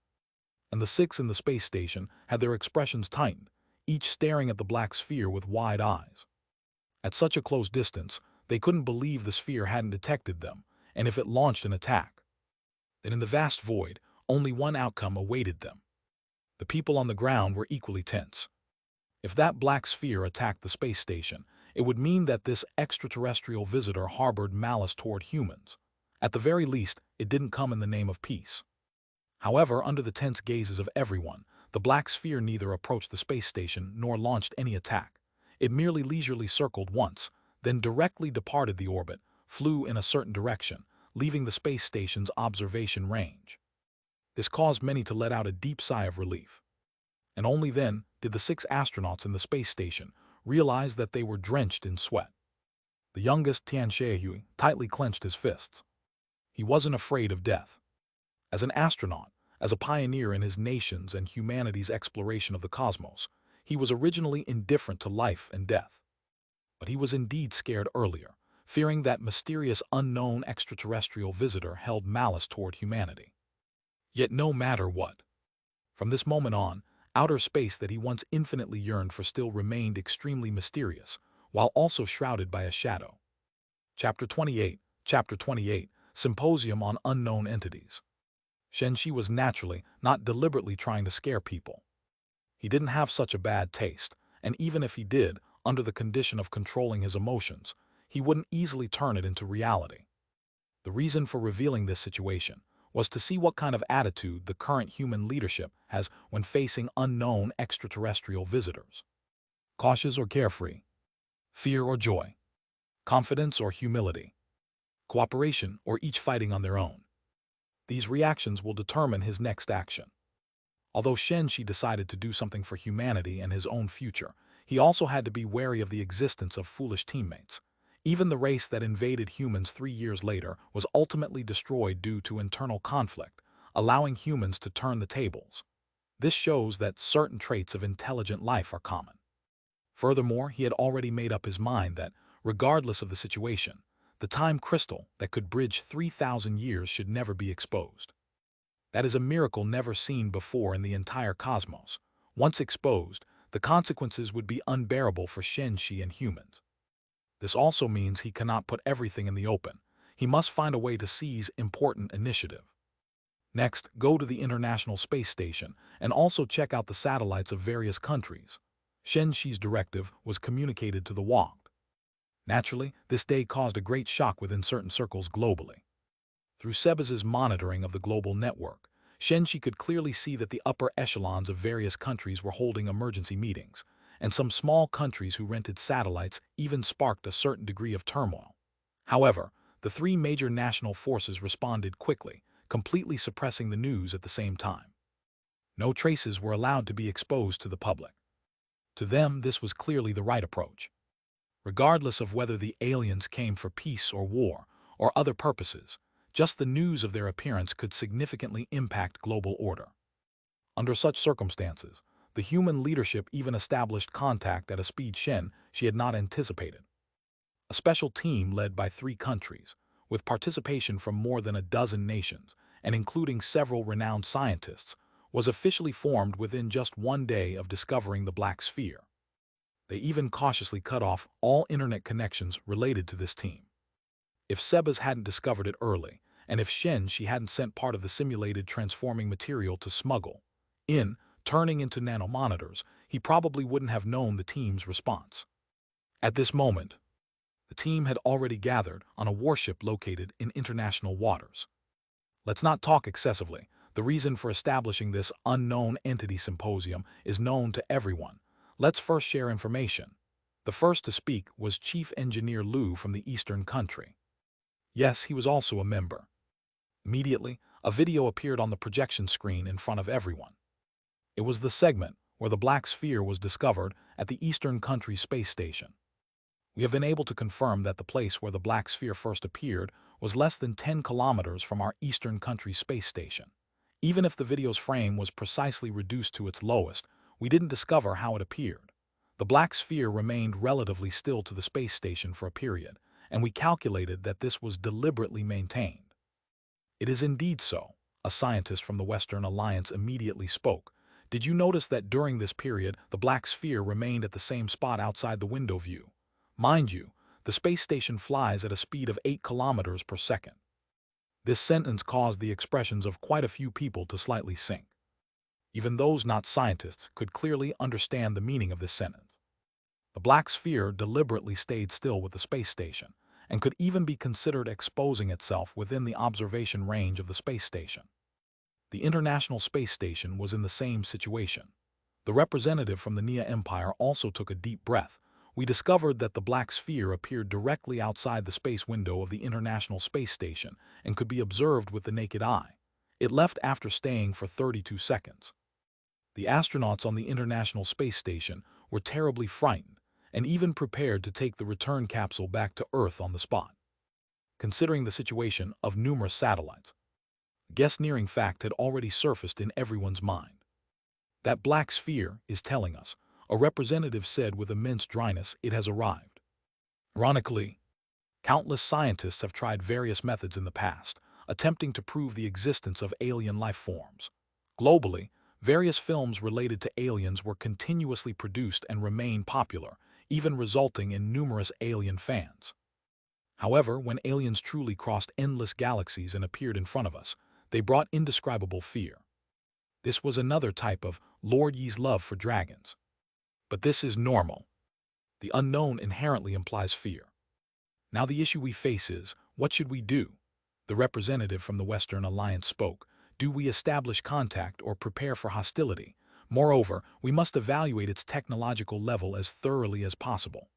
And the 6 in the space station had their expressions tightened, each staring at the black sphere with wide eyes. At such a close distance, they couldn't believe the sphere hadn't detected them, and if it launched an attack, then in the vast void, only one outcome awaited them. The people on the ground were equally tense. If that black sphere attacked the space station, it would mean that this extraterrestrial visitor harbored malice toward humans. At the very least, it didn't come in the name of peace. However, under the tense gazes of everyone, the black sphere neither approached the space station nor launched any attack. It merely leisurely circled once, then directly departed the orbit, flew in a certain direction, leaving the space station's observation range. This caused many to let out a deep sigh of relief. And only then did the 6 astronauts in the space station realize that they were drenched in sweat. The youngest, Shen Shi, tightly clenched his fists. He wasn't afraid of death. As an astronaut, as a pioneer in his nation's and humanity's exploration of the cosmos, he was originally indifferent to life and death. But he was indeed scared earlier, fearing that mysterious unknown extraterrestrial visitor held malice toward humanity. Yet no matter what, from this moment on, outer space that he once infinitely yearned for still remained extremely mysterious, while also shrouded by a shadow. Chapter 28, Symposium on Unknown Entities. Shen Shi was naturally, not deliberately trying to scare people. He didn't have such a bad taste, and even if he did, under the condition of controlling his emotions, he wouldn't easily turn it into reality. The reason for revealing this situation was to see what kind of attitude the current human leadership has when facing unknown extraterrestrial visitors. Cautious or carefree? Fear or joy? Confidence or humility? Cooperation or each fighting on their own? These reactions will determine his next action. Although Shen Shi decided to do something for humanity and his own future, he also had to be wary of the existence of foolish teammates. Even the race that invaded humans 3 years later was ultimately destroyed due to internal conflict, allowing humans to turn the tables. This shows that certain traits of intelligent life are common. Furthermore, he had already made up his mind that, regardless of the situation, the time crystal that could bridge 3,000 years should never be exposed. That is a miracle never seen before in the entire cosmos. Once exposed, the consequences would be unbearable for Shen Shi and humans. This also means he cannot put everything in the open. He must find a way to seize important initiative. Next, go to the International Space Station and also check out the satellites of various countries. Shen Shi's directive was communicated to the Wong. Naturally, this day caused a great shock within certain circles globally. Through Sebas's monitoring of the global network, Shen Shi could clearly see that the upper echelons of various countries were holding emergency meetings, and some small countries who rented satellites even sparked a certain degree of turmoil. However, the 3 major national forces responded quickly, completely suppressing the news at the same time. No traces were allowed to be exposed to the public. To them, this was clearly the right approach. Regardless of whether the aliens came for peace or war, or other purposes, just the news of their appearance could significantly impact global order. Under such circumstances, the human leadership even established contact at a speed Shen Shi had not anticipated. A special team led by 3 countries, with participation from more than a dozen nations, and including several renowned scientists, was officially formed within just 1 day of discovering the black sphere. They even cautiously cut off all internet connections related to this team. If Sebas hadn't discovered it early, and if Shen Shi hadn't sent part of the simulated transforming material to smuggle in, turning into nanomonitors, he probably wouldn't have known the team's response. At this moment, the team had already gathered on a warship located in international waters. Let's not talk excessively. The reason for establishing this unknown entity symposium is known to everyone. Let's first share information. The first to speak was Chief Engineer Liu from the Eastern country. Yes, he was also a member. Immediately, a video appeared on the projection screen in front of everyone. It was the segment where the black sphere was discovered at the Eastern country space station. We have been able to confirm that the place where the black sphere first appeared was less than 10 kilometers from our Eastern country space station. Even if the video's frame was precisely reduced to its lowest, we didn't discover how it appeared. The black sphere remained relatively still to the space station for a period, and we calculated that this was deliberately maintained. It is indeed so, a scientist from the Western Alliance immediately spoke. Did you notice that during this period, the black sphere remained at the same spot outside the window view? Mind you, the space station flies at a speed of 8 kilometers per second. This sentence caused the expressions of quite a few people to slightly sink. Even those not scientists could clearly understand the meaning of this sentence. The black sphere deliberately stayed still with the space station, and could even be considered exposing itself within the observation range of the space station. The International Space Station was in the same situation. The representative from the Nia Empire also took a deep breath. We discovered that the black sphere appeared directly outside the space window of the International Space Station and could be observed with the naked eye. It left after staying for 32 seconds. The astronauts on the International Space Station were terribly frightened and even prepared to take the return capsule back to Earth on the spot. Considering the situation of numerous satellites, a guess-nearing fact had already surfaced in everyone's mind. That black sphere is telling us, a representative said with immense dryness, it has arrived. Ironically, countless scientists have tried various methods in the past, attempting to prove the existence of alien life forms. Globally, various films related to aliens were continuously produced and remain popular, even resulting in numerous alien fans. However, when aliens truly crossed endless galaxies and appeared in front of us, they brought indescribable fear. This was another type of Lord Yi's love for dragons. But this is normal. The unknown inherently implies fear. Now the issue we face is, what should we do? The representative from the Western Alliance spoke. Do we establish contact or prepare for hostility? Moreover, we must evaluate its technological level as thoroughly as possible.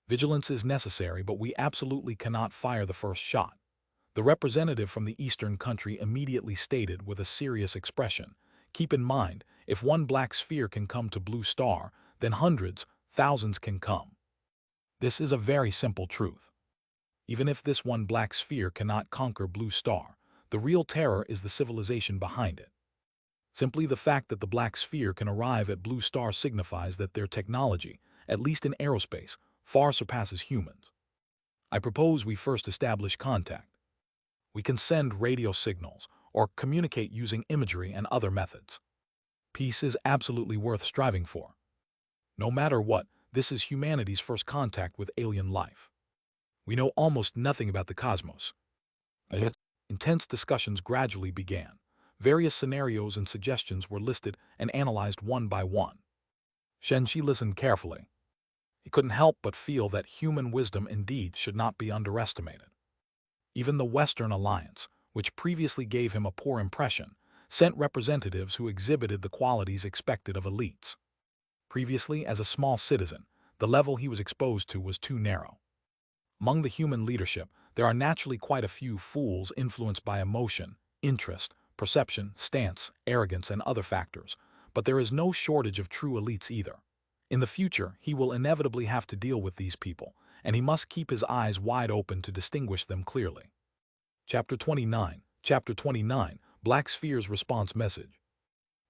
Vigilance is necessary, but we absolutely cannot fire the first shot. The representative from the Eastern country immediately stated with a serious expression, keep in mind, if one black sphere can come to Blue Star, then hundreds, thousands can come. This is a very simple truth. Even if this one black sphere cannot conquer Blue Star, the real terror is the civilization behind it. Simply the fact that the black sphere can arrive at Blue Star signifies that their technology, at least in aerospace, far surpasses humans. I propose we first establish contact. We can send radio signals or communicate using imagery and other methods. Peace is absolutely worth striving for. No matter what, this is humanity's first contact with alien life. We know almost nothing about the cosmos. Intense discussions gradually began. Various scenarios and suggestions were listed and analyzed one by one. Shen Shi listened carefully. He couldn't help but feel that human wisdom indeed should not be underestimated. Even the Western Alliance, which previously gave him a poor impression, sent representatives who exhibited the qualities expected of elites. Previously, as a small citizen, the level he was exposed to was too narrow. Among the human leadership, there are naturally quite a few fools influenced by emotion, interest, perception, stance, arrogance, and other factors, but there is no shortage of true elites either. In the future, he will inevitably have to deal with these people, and he must keep his eyes wide open to distinguish them clearly. Chapter 29, Black Sphere's Response Message.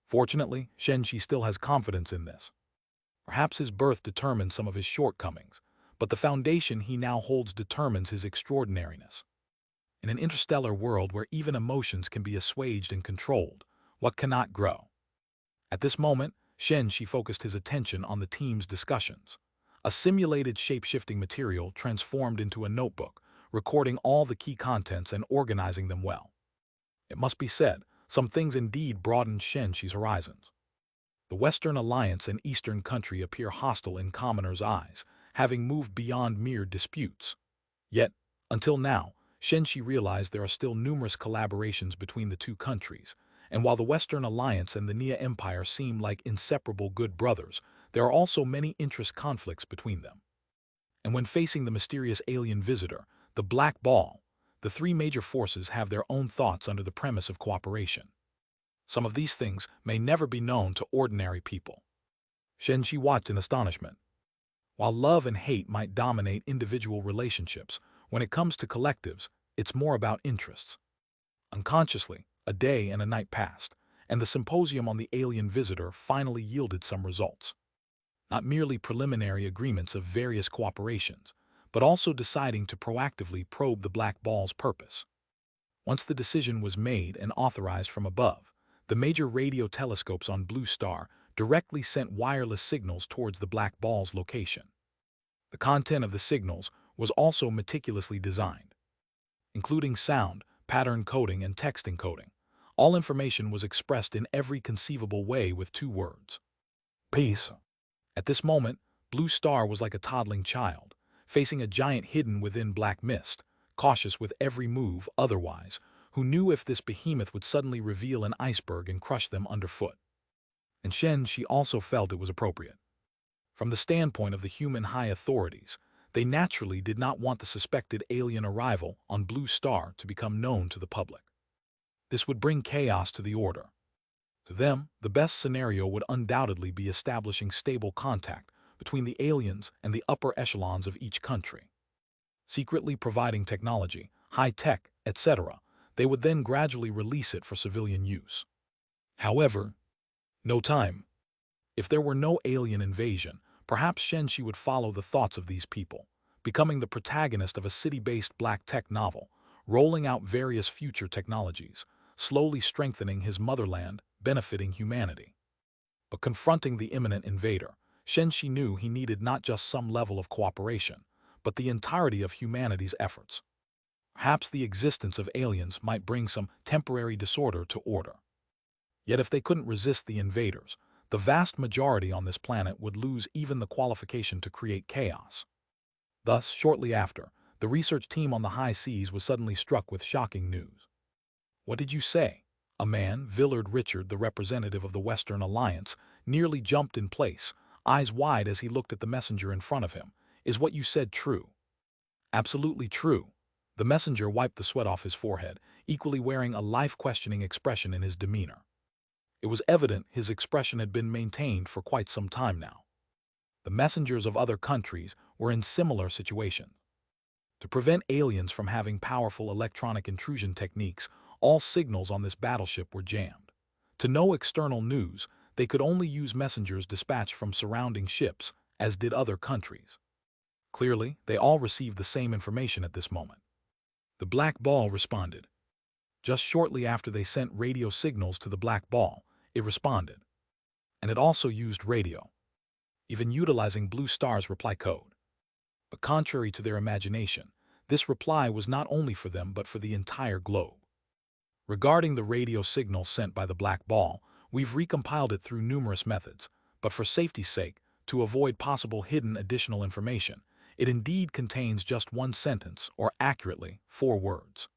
Fortunately, Shen Shi still has confidence in this. Perhaps his birth determined some of his shortcomings, but the foundation he now holds determines his extraordinariness. In an interstellar world where even emotions can be assuaged and controlled, what cannot grow? At this moment, Shen Shi focused his attention on the team's discussions. A simulated shape-shifting material transformed into a notebook, recording all the key contents and organizing them well. It must be said, some things indeed broadened Shen Shi's horizons. The Western Alliance and Eastern country appear hostile in commoners' eyes, having moved beyond mere disputes. Yet, until now, Shen Shi realized there are still numerous collaborations between the two countries, and while the Western Alliance and the Nia Empire seem like inseparable good brothers, there are also many interest conflicts between them. And when facing the mysterious alien visitor, the Black Ball, the three major forces have their own thoughts under the premise of cooperation. Some of these things may never be known to ordinary people. Shen Shi watched in astonishment. While love and hate might dominate individual relationships, when it comes to collectives, it's more about interests. Unconsciously, a day and a night passed, and the symposium on the alien visitor finally yielded some results. Not merely preliminary agreements of various cooperations, but also deciding to proactively probe the Black Ball's purpose. Once the decision was made and authorized from above, the major radio telescopes on Blue Star directly sent wireless signals towards the Black Ball's location. The content of the signals was also meticulously designed, including sound, pattern coding, and text encoding. All information was expressed in every conceivable way with two words: peace. At this moment, Blue Star was like a toddling child, facing a giant hidden within black mist, cautious with every move otherwise, who knew if this behemoth would suddenly reveal an iceberg and crush them underfoot. And Shen Shi also felt it was appropriate. From the standpoint of the human high authorities, they naturally did not want the suspected alien arrival on Blue Star to become known to the public. This would bring chaos to the order. To them, the best scenario would undoubtedly be establishing stable contact between the aliens and the upper echelons of each country. Secretly providing technology, high-tech, etc., they would then gradually release it for civilian use. However, no time. If there were no alien invasion, perhaps Shen Shi would follow the thoughts of these people, becoming the protagonist of a city-based black tech novel, rolling out various future technologies, slowly strengthening his motherland, benefiting humanity. But confronting the imminent invader, Shen Shi knew he needed not just some level of cooperation, but the entirety of humanity's efforts. Perhaps the existence of aliens might bring some temporary disorder to order. Yet if they couldn't resist the invaders, the vast majority on this planet would lose even the qualification to create chaos. Thus, shortly after, the research team on the high seas was suddenly struck with shocking news. "What did you say?" A man, Villard Richard, the representative of the Western Alliance, nearly jumped in place, eyes wide as he looked at the messenger in front of him. "Is what you said true?" "Absolutely true." The messenger wiped the sweat off his forehead, equally wearing a life-questioning expression in his demeanor. It was evident his expression had been maintained for quite some time now. The messengers of other countries were in similar situations. To prevent aliens from having powerful electronic intrusion techniques, all signals on this battleship were jammed. To no external news, they could only use messengers dispatched from surrounding ships, as did other countries. Clearly, they all received the same information at this moment. The Black Ball responded. Just shortly after they sent radio signals to the Black Ball, it responded. And it also used radio, even utilizing Blue Star's reply code. But contrary to their imagination, this reply was not only for them but for the entire globe. Regarding the radio signal sent by the Black Ball, we've recompiled it through numerous methods, but for safety's sake, to avoid possible hidden additional information, it indeed contains just one sentence, or accurately, 4 words.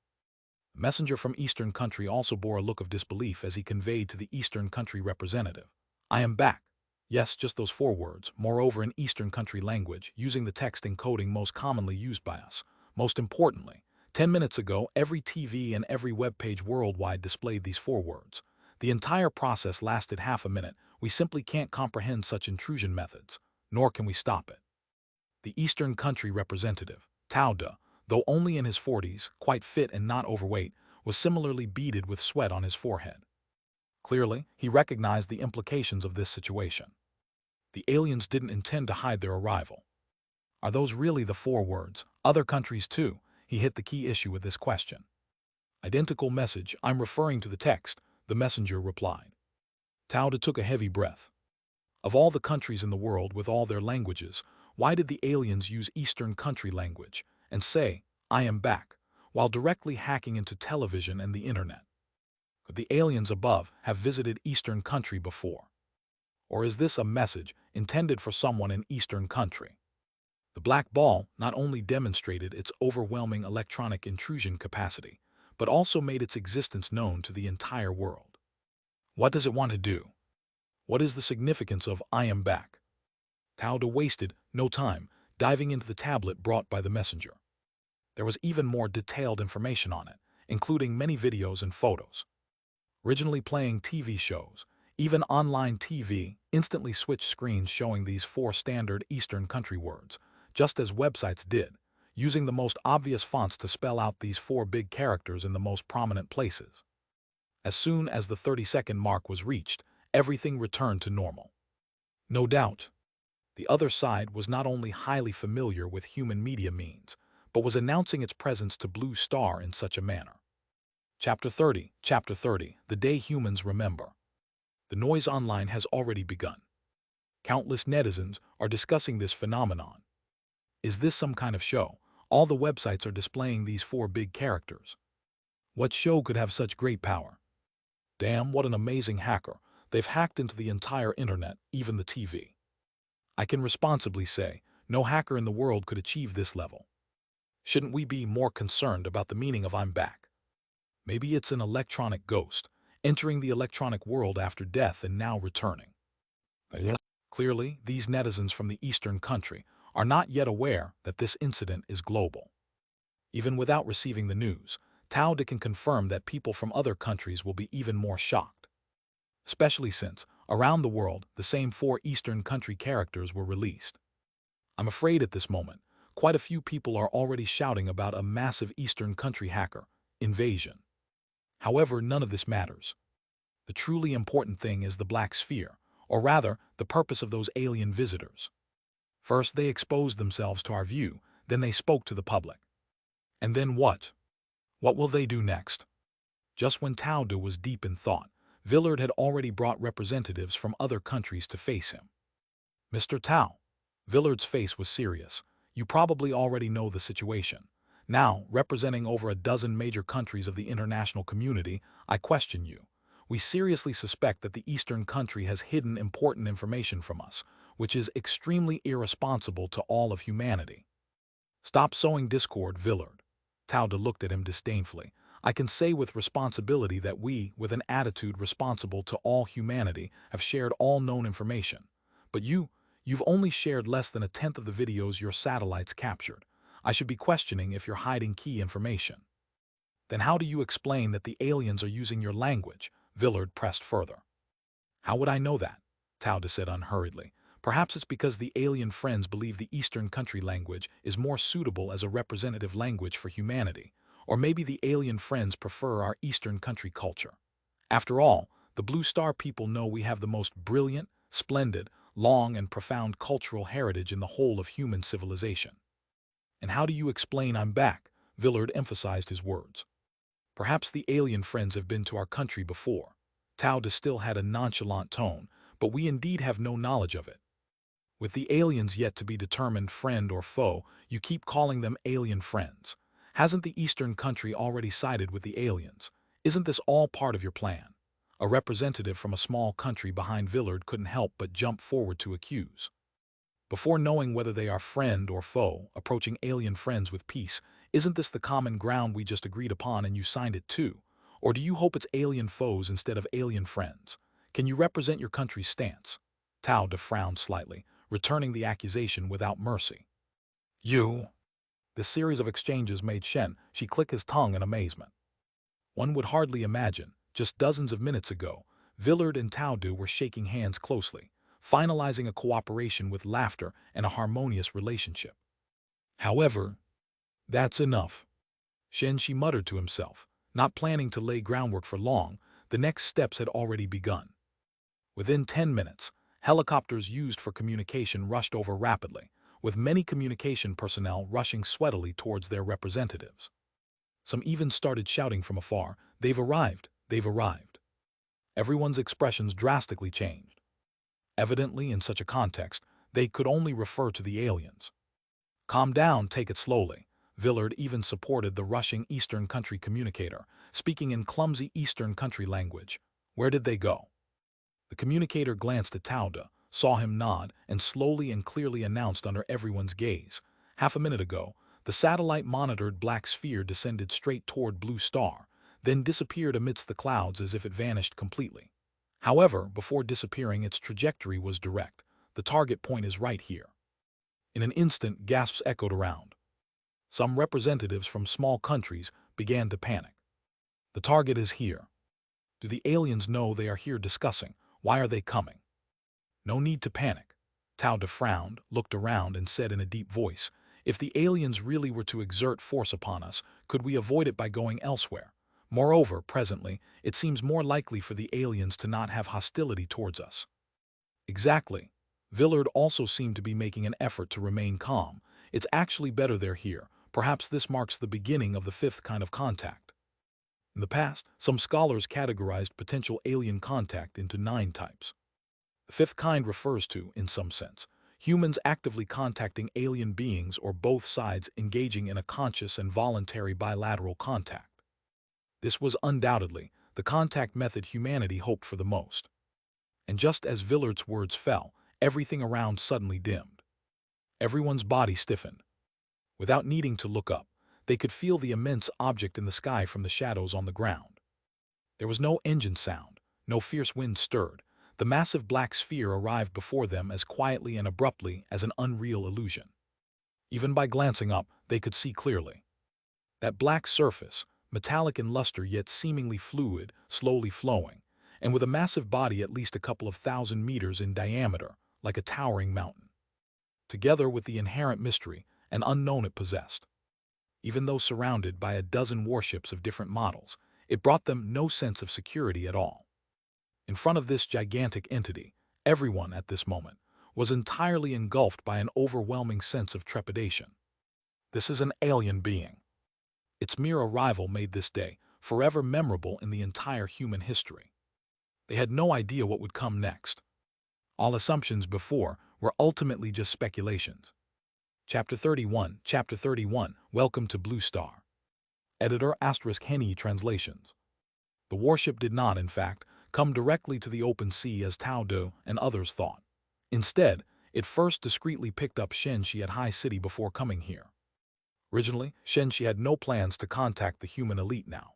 The messenger from Eastern Country also bore a look of disbelief as he conveyed to the Eastern Country representative, "I am back." Yes, just those 4 words, moreover in Eastern Country language, using the text encoding most commonly used by us. Most importantly, 10 minutes ago, every TV and every web page worldwide displayed these 4 words. The entire process lasted half a minute. We simply can't comprehend such intrusion methods, nor can we stop it. The Eastern Country representative, Tao De, though only in his 40s, quite fit and not overweight, was similarly beaded with sweat on his forehead. Clearly, he recognized the implications of this situation. The aliens didn't intend to hide their arrival. Are those really the 4 words? Other countries too? He hit the key issue with this question. Identical message, I'm referring to the text, the messenger replied. Tao De took a heavy breath. Of all the countries in the world with all their languages, why did the aliens use Eastern Country language and say, "I am back," while directly hacking into television and the internet? Could the aliens above have visited Eastern Country before? Or is this a message intended for someone in Eastern Country? The Black Ball not only demonstrated its overwhelming electronic intrusion capacity, but also made its existence known to the entire world. What does it want to do? What is the significance of "I am back"? Tao De wasted no time diving into the tablet brought by the messenger. There was even more detailed information on it, including many videos and photos. Originally playing TV shows, even online TV instantly switched screens showing these 4 standard Eastern Country words, just as websites did, using the most obvious fonts to spell out these 4 big characters in the most prominent places. As soon as the 30-second mark was reached, everything returned to normal. No doubt, the other side was not only highly familiar with human media means, but was announcing its presence to Blue Star in such a manner. Chapter 30, The Day Humans Remember. The noise online has already begun. Countless netizens are discussing this phenomenon. Is this some kind of show? All the websites are displaying these 4 big characters. What show could have such great power? Damn, what an amazing hacker. They've hacked into the entire internet, even the TV. I can responsibly say, no hacker in the world could achieve this level. Shouldn't we be more concerned about the meaning of I'm back? Maybe it's an electronic ghost, entering the electronic world after death and now returning. Yes. Clearly, these netizens from the Eastern country are not yet aware that this incident is global. Even without receiving the news, Jade can confirm that people from other countries will be even more shocked. Especially since, around the world, the same 4 Eastern country characters were released. I'm afraid at this moment, quite a few people are already shouting about a massive Eastern country hacker invasion. However, none of this matters. The truly important thing is the Black Sphere, or rather, the purpose of those alien visitors. First, they exposed themselves to our view, then they spoke to the public. And then what? What will they do next? Just when Jade was deep in thought, Villard had already brought representatives from other countries to face him. Mr. Tao. Villard's face was serious. You probably already know the situation. Now, representing over a dozen major countries of the international community, I question you. We seriously suspect that the Eastern country has hidden important information from us, which is extremely irresponsible to all of humanity. Stop sowing discord, Villard. Jade looked at him disdainfully. I can say with responsibility that we, with an attitude responsible to all humanity, have shared all known information. But you've only shared less than 1/10 of the videos your satellites captured. I should be questioning if you're hiding key information. Then how do you explain that the aliens are using your language? Villard pressed further. How would I know that? Jade said unhurriedly. Perhaps it's because the alien friends believe the Eastern country language is more suitable as a representative language for humanity. Or maybe the alien friends prefer our Eastern country culture. After all, the Blue Star people know we have the most brilliant, splendid, long and profound cultural heritage in the whole of human civilization. And how do you explain I'm back? Villard emphasized his words. Perhaps the alien friends have been to our country before. Jade still had a nonchalant tone, but we indeed have no knowledge of it. With the aliens yet to be determined friend or foe, you keep calling them alien friends. Hasn't the Eastern country already sided with the aliens? Isn't this all part of your plan? A representative from a small country behind Villard couldn't help but jump forward to accuse. Before knowing whether they are friend or foe, approaching alien friends with peace, isn't this the common ground we just agreed upon and you signed it too? Or do you hope it's alien foes instead of alien friends? Can you represent your country's stance? Jade frowned slightly, returning the accusation without mercy. You? The series of exchanges made Shen Shi click his tongue in amazement. One would hardly imagine, just dozens of minutes ago, Villard and Jade were shaking hands closely, finalizing a cooperation with laughter and a harmonious relationship. However, that's enough. Shen Shi muttered to himself, not planning to lay groundwork for long. The next steps had already begun. Within 10 minutes, helicopters used for communication rushed over rapidly, with many communication personnel rushing sweatily towards their representatives. Some even started shouting from afar, "They've arrived! They've arrived!" Everyone's expressions drastically changed. Evidently, in such a context, they could only refer to the aliens. Calm down, take it slowly. Villard even supported the rushing Eastern country communicator, speaking in clumsy Eastern country language. Where did they go? The communicator glanced at Jade, saw him nod, and slowly and clearly announced under everyone's gaze. Half a minute ago, the satellite-monitored black sphere descended straight toward Blue Star, then disappeared amidst the clouds as if it vanished completely. However, before disappearing, its trajectory was direct. The target point is right here. In an instant, gasps echoed around. Some representatives from small countries began to panic. The target is here. Do the aliens know they are here discussing? Why are they coming? No need to panic. Jade frowned, looked around, and said in a deep voice, if the aliens really were to exert force upon us, could we avoid it by going elsewhere? Moreover, presently, it seems more likely for the aliens to not have hostility towards us. Exactly. Villard also seemed to be making an effort to remain calm. It's actually better they're here. Perhaps this marks the beginning of the 5th kind of contact. In the past, some scholars categorized potential alien contact into 9 types. The 5th kind refers to, in some sense, humans actively contacting alien beings or both sides engaging in a conscious and voluntary bilateral contact. This was undoubtedly the contact method humanity hoped for the most. And just as Villard's words fell, everything around suddenly dimmed. Everyone's body stiffened. Without needing to look up, they could feel the immense object in the sky from the shadows on the ground. There was no engine sound, no fierce wind stirred. The massive black sphere arrived before them as quietly and abruptly as an unreal illusion. Even by glancing up, they could see clearly. That black surface, metallic in luster yet seemingly fluid, slowly flowing, and with a massive body at least a couple of thousand meters in diameter, like a towering mountain. Together with the inherent mystery and unknown it possessed. Even though surrounded by a dozen warships of different models, it brought them no sense of security at all. In front of this gigantic entity, everyone at this moment was entirely engulfed by an overwhelming sense of trepidation. This is an alien being. Its mere arrival made this day forever memorable in the entire human history. They had no idea what would come next. All assumptions before were ultimately just speculations. Chapter 31, Welcome to Blue Star. Editor * Henny Translations. The warship did not, in fact, come directly to the open sea as Tao Du and others thought. Instead, it first discreetly picked up Shen Shi at High City before coming here. Originally, Shen Shi had no plans to contact the human elite now.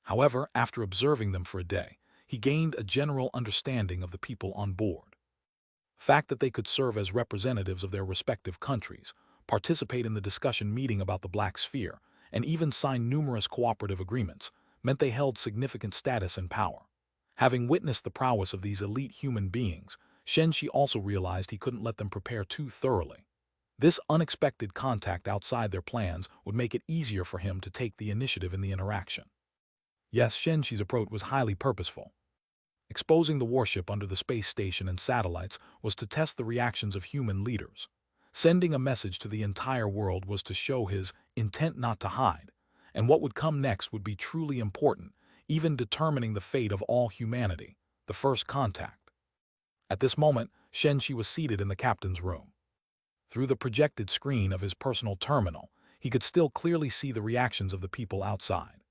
However, after observing them for a day, he gained a general understanding of the people on board. The fact that they could serve as representatives of their respective countries, participate in the discussion meeting about the Black Sphere, and even sign numerous cooperative agreements, meant they held significant status and power. Having witnessed the prowess of these elite human beings, Shen Shi also realized he couldn't let them prepare too thoroughly. This unexpected contact outside their plans would make it easier for him to take the initiative in the interaction. Yes, Shen Shi's approach was highly purposeful. Exposing the warship under the space station and satellites was to test the reactions of human leaders. Sending a message to the entire world was to show his intent not to hide, and what would come next would be truly important, even determining the fate of all humanity, the first contact. At this moment, Shen Shi was seated in the captain's room. Through the projected screen of his personal terminal, he could still clearly see the reactions of the people outside.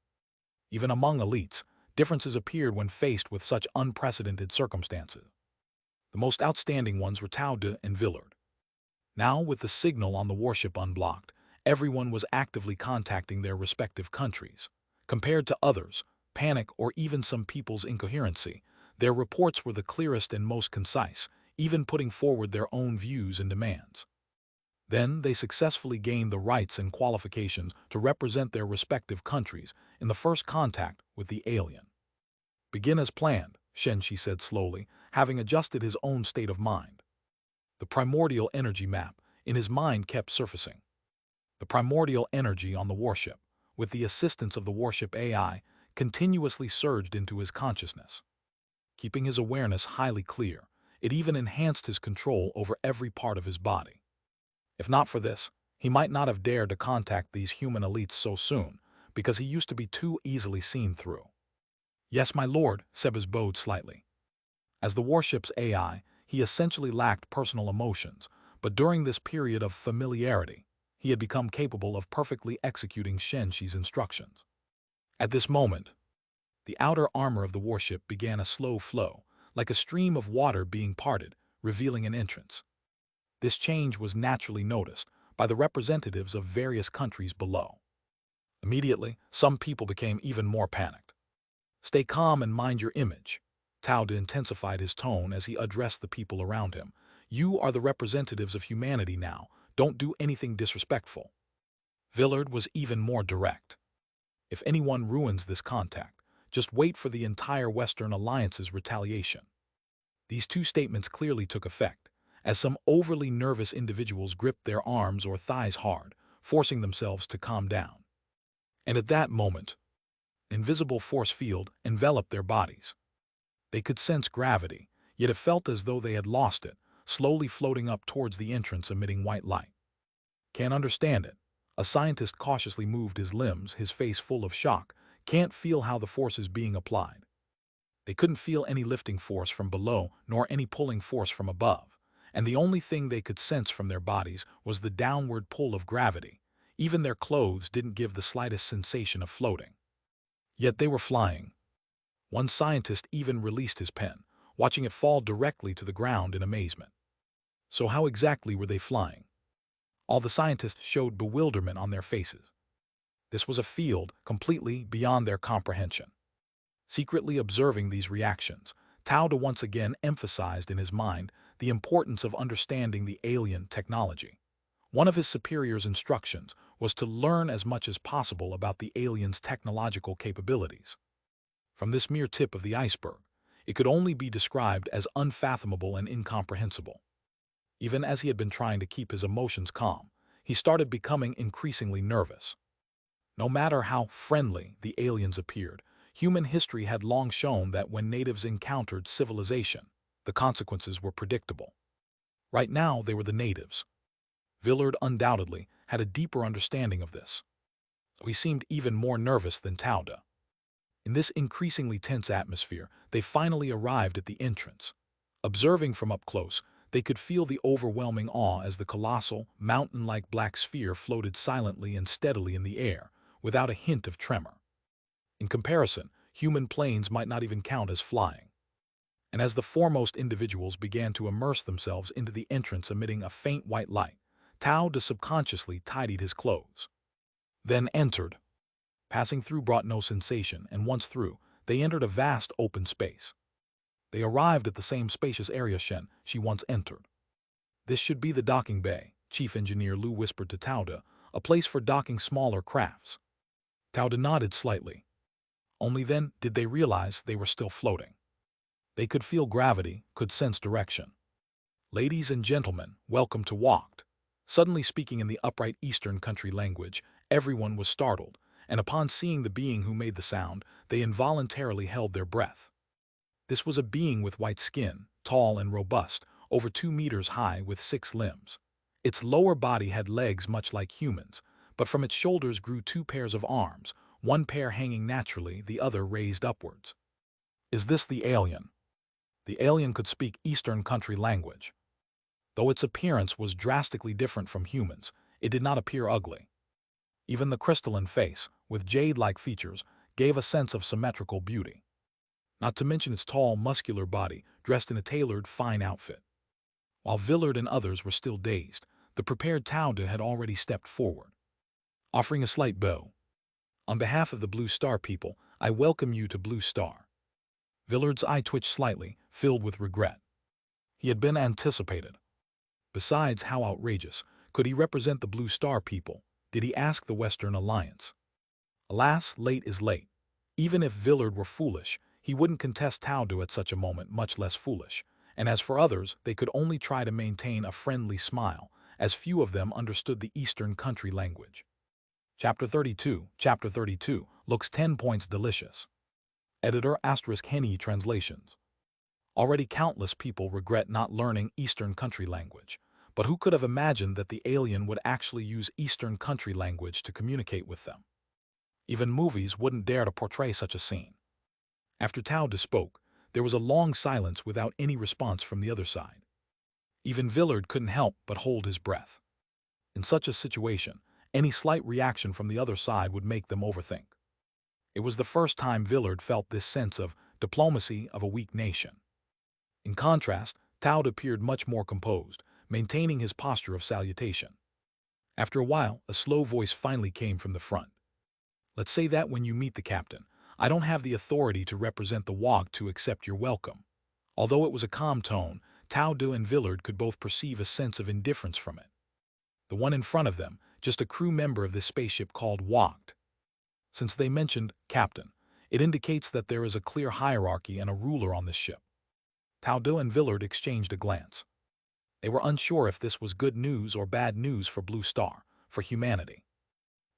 Even among elites, differences appeared when faced with such unprecedented circumstances. The most outstanding ones were Tao Du and Villard. Now, with the signal on the warship unblocked, everyone was actively contacting their respective countries. Compared to others, panic or even some people's incoherency, their reports were the clearest and most concise, even putting forward their own views and demands. Then they successfully gained the rights and qualifications to represent their respective countries in the first contact with the alien. Begin as planned, Shen Shi said slowly, having adjusted his own state of mind. The primordial energy map in his mind kept surfacing. The primordial energy on the warship, with the assistance of the warship AI, continuously surged into his consciousness. Keeping his awareness highly clear, it even enhanced his control over every part of his body. If not for this, he might not have dared to contact these human elites so soon, because he used to be too easily seen through. Yes, my lord, Sebas bowed slightly. As the warship's AI, he essentially lacked personal emotions, but during this period of familiarity, he had become capable of perfectly executing Shen Shi's instructions. At this moment, the outer armor of the warship began a slow flow, like a stream of water being parted, revealing an entrance. This change was naturally noticed by the representatives of various countries below. Immediately, some people became even more panicked. Stay calm and mind your image. Tao Du intensified his tone as he addressed the people around him. You are the representatives of humanity now. Don't do anything disrespectful. Villard was even more direct. If anyone ruins this contact, just wait for the entire Western Alliance's retaliation. These two statements clearly took effect, as some overly nervous individuals gripped their arms or thighs hard, forcing themselves to calm down. And at that moment, an invisible force field enveloped their bodies. They could sense gravity, yet it felt as though they had lost it, slowly floating up towards the entrance emitting white light. Can't understand it. A scientist cautiously moved his limbs, his face full of shock. Can't feel how the force is being applied. They couldn't feel any lifting force from below nor any pulling force from above, and the only thing they could sense from their bodies was the downward pull of gravity. Even their clothes didn't give the slightest sensation of floating. Yet they were flying. One scientist even released his pen, watching it fall directly to the ground in amazement. So how exactly were they flying? All the scientists showed bewilderment on their faces. This was a field completely beyond their comprehension. Secretly observing these reactions, Tauda once again emphasized in his mind the importance of understanding the alien technology. One of his superior's instructions was to learn as much as possible about the aliens' technological capabilities. From this mere tip of the iceberg, it could only be described as unfathomable and incomprehensible. Even as he had been trying to keep his emotions calm, he started becoming increasingly nervous. No matter how friendly the aliens appeared, human history had long shown that when natives encountered civilization, the consequences were predictable. Right now, they were the natives. Villard undoubtedly had a deeper understanding of this, so he seemed even more nervous than Tauda. In this increasingly tense atmosphere, they finally arrived at the entrance. Observing from up close, they could feel the overwhelming awe as the colossal, mountain-like black sphere floated silently and steadily in the air, without a hint of tremor. In comparison, human planes might not even count as flying. And as the foremost individuals began to immerse themselves into the entrance emitting a faint white light, Tauda subconsciously tidied his clothes. Then entered. Passing through brought no sensation, and once through, they entered a vast open space. They arrived at the same spacious area Shen Shi once entered. This should be the docking bay, Chief Engineer Lu whispered to Tauda, a place for docking smaller crafts. Tauda nodded slightly. Only then did they realize they were still floating. They could feel gravity, could sense direction. Ladies and gentlemen, welcome to Walked. Suddenly speaking in the upright Eastern country language, everyone was startled, and upon seeing the being who made the sound, they involuntarily held their breath. This was a being with white skin, tall and robust, over 2 meters high with 6 limbs. Its lower body had legs much like humans, but from its shoulders grew 2 pairs of arms, one pair hanging naturally, the other raised upwards. Is this the alien? The alien could speak Eastern country language. Though its appearance was drastically different from humans, it did not appear ugly. Even the crystalline face, with jade-like features, gave a sense of symmetrical beauty. Not to mention its tall, muscular body, dressed in a tailored, fine outfit. While Villard and others were still dazed, the prepared Tauda had already stepped forward, offering a slight bow. On behalf of the Blue Star people, I welcome you to Blue Star. Villard's eye twitched slightly, filled with regret. He had been anticipated. Besides, how outrageous, could he represent the Blue Star people? Did he ask the Western Alliance? Alas, late is late. Even if Villard were foolish, he wouldn't contest Tauda at such a moment, much less foolish. And as for others, they could only try to maintain a friendly smile, as few of them understood the Eastern country language. Chapter 32 looks 10 points delicious. Editor * Henny Translations. Already countless people regret not learning Eastern country language, but who could have imagined that the alien would actually use Eastern country language to communicate with them? Even movies wouldn't dare to portray such a scene. After Tauda spoke, there was a long silence without any response from the other side. Even Villard couldn't help but hold his breath. In such a situation, any slight reaction from the other side would make them overthink. It was the first time Villard felt this sense of diplomacy of a weak nation. In contrast, Tauda appeared much more composed, maintaining his posture of salutation. After a while, a slow voice finally came from the front. Let's say that when you meet the captain, I don't have the authority to represent the WOG to accept your welcome. Although it was a calm tone, Tauda and Villard could both perceive a sense of indifference from it. The one in front of them, just a crew member of this spaceship called WOGD. Since they mentioned captain, it indicates that there is a clear hierarchy and a ruler on this ship. Tauda and Villard exchanged a glance. They were unsure if this was good news or bad news for Blue Star, for humanity.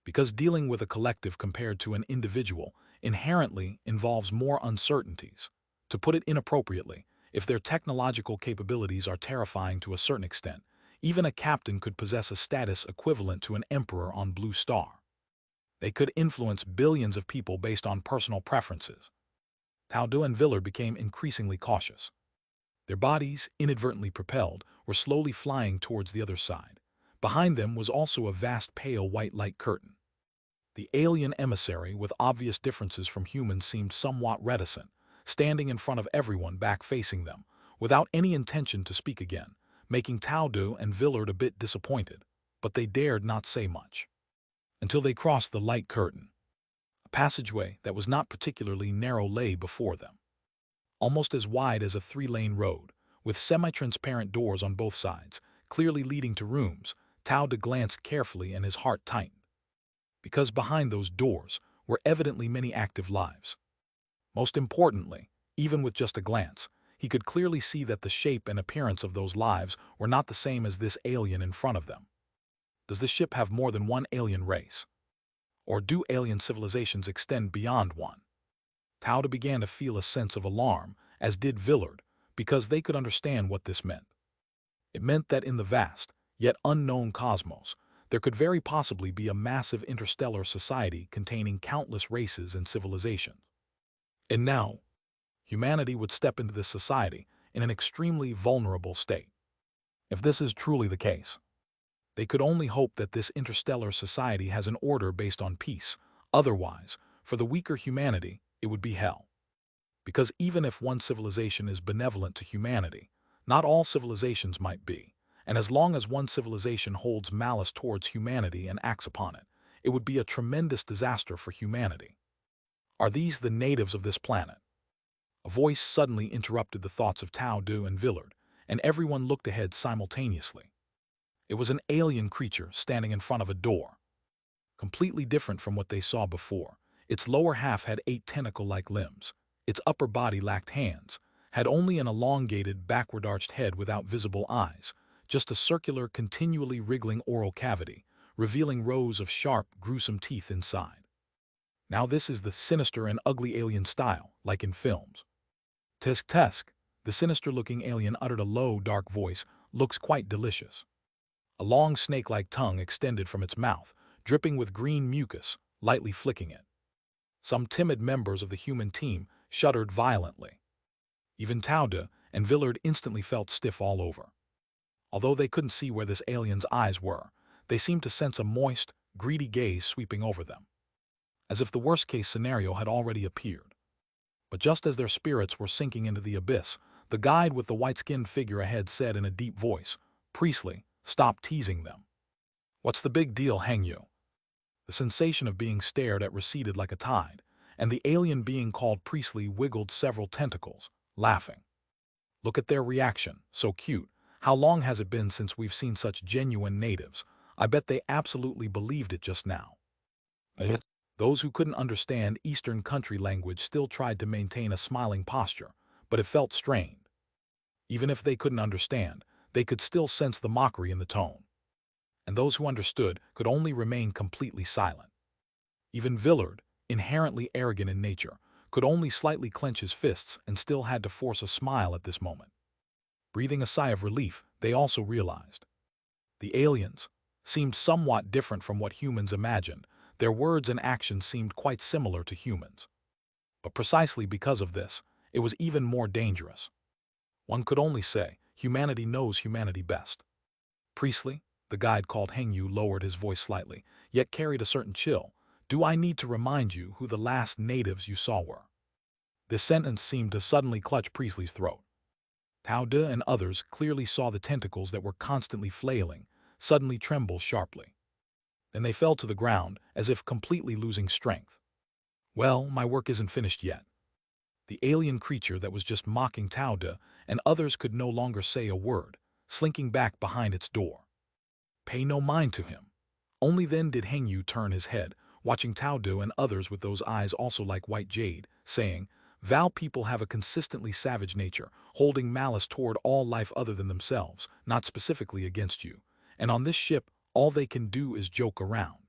Because dealing with a collective compared to an individual inherently involves more uncertainties. To put it inappropriately, if their technological capabilities are terrifying to a certain extent, even a captain could possess a status equivalent to an emperor on Blue Star. They could influence billions of people based on personal preferences. Tauda and Villard became increasingly cautious. Their bodies, inadvertently propelled, were slowly flying towards the other side. Behind them was also a vast pale white light curtain. The alien emissary, with obvious differences from humans, seemed somewhat reticent, standing in front of everyone back facing them, without any intention to speak again, making Taudu and Villard a bit disappointed, but they dared not say much. Until they crossed the light curtain. A passageway that was not particularly narrow lay before them, almost as wide as a three-lane road, with semi-transparent doors on both sides, clearly leading to rooms. Taudu glanced carefully and his heart tightened, because behind those doors were evidently many active lives. Most importantly, even with just a glance, he could clearly see that the shape and appearance of those lives were not the same as this alien in front of them. Does the ship have more than one alien race? Or do alien civilizations extend beyond one? Taudu began to feel a sense of alarm, as did Villard, because they could understand what this meant. It meant that in the vast, yet unknown cosmos, there could very possibly be a massive interstellar society containing countless races and civilizations. And now, humanity would step into this society in an extremely vulnerable state. If this is truly the case, they could only hope that this interstellar society has an order based on peace. Otherwise, for the weaker humanity, it would be hell. Because even if one civilization is benevolent to humanity, not all civilizations might be, and as long as one civilization holds malice towards humanity and acts upon it, it would be a tremendous disaster for humanity. Are these the natives of this planet? A voice suddenly interrupted the thoughts of Taudu and Villard, and everyone looked ahead simultaneously. It was an alien creature standing in front of a door. Completely different from what they saw before, its lower half had 8 tentacle-like limbs, its upper body lacked hands, had only an elongated, backward-arched head without visible eyes, just a circular, continually wriggling oral cavity, revealing rows of sharp, gruesome teeth inside. Now this is the sinister and ugly alien style, like in films. Tisk Tesk, the sinister-looking alien uttered a low, dark voice, looks quite delicious. A long snake-like tongue extended from its mouth, dripping with green mucus, lightly flicking it. Some timid members of the human team shuddered violently. Even Taudu and Villard instantly felt stiff all over. Although they couldn't see where this alien's eyes were, they seemed to sense a moist, greedy gaze sweeping over them, as if the worst-case scenario had already appeared. But just as their spirits were sinking into the abyss, the guide with the white-skinned figure ahead said in a deep voice, "Priestley, stop teasing them. What's the big deal, hang you?" The sensation of being stared at receded like a tide, and the alien being called Priestley wiggled several tentacles, laughing. Look at their reaction, so cute. How long has it been since we've seen such genuine natives? I bet they absolutely believed it just now. Those who couldn't understand Eastern country language still tried to maintain a smiling posture, but it felt strained. Even if they couldn't understand, they could still sense the mockery in the tone. And those who understood could only remain completely silent. Even Villard, inherently arrogant in nature, could only slightly clench his fists and still had to force a smile at this moment. Breathing a sigh of relief, they also realized. The aliens seemed somewhat different from what humans imagined. Their words and actions seemed quite similar to humans. But precisely because of this, it was even more dangerous. One could only say, humanity knows humanity best. Priestley, the guide called Hengyu, lowered his voice slightly, yet carried a certain chill. Do I need to remind you who the last natives you saw were? This sentence seemed to suddenly clutch Priestley's throat. Taudu and others clearly saw the tentacles that were constantly flailing, suddenly tremble sharply. Then they fell to the ground, as if completely losing strength. Well, my work isn't finished yet. The alien creature that was just mocking Taudu and others could no longer say a word, slinking back behind its door. Pay no mind to him. Only then did Hengyu turn his head, watching Taudu and others with those eyes also like white jade, saying, Val people have a consistently savage nature, holding malice toward all life other than themselves, not specifically against you. And on this ship, all they can do is joke around.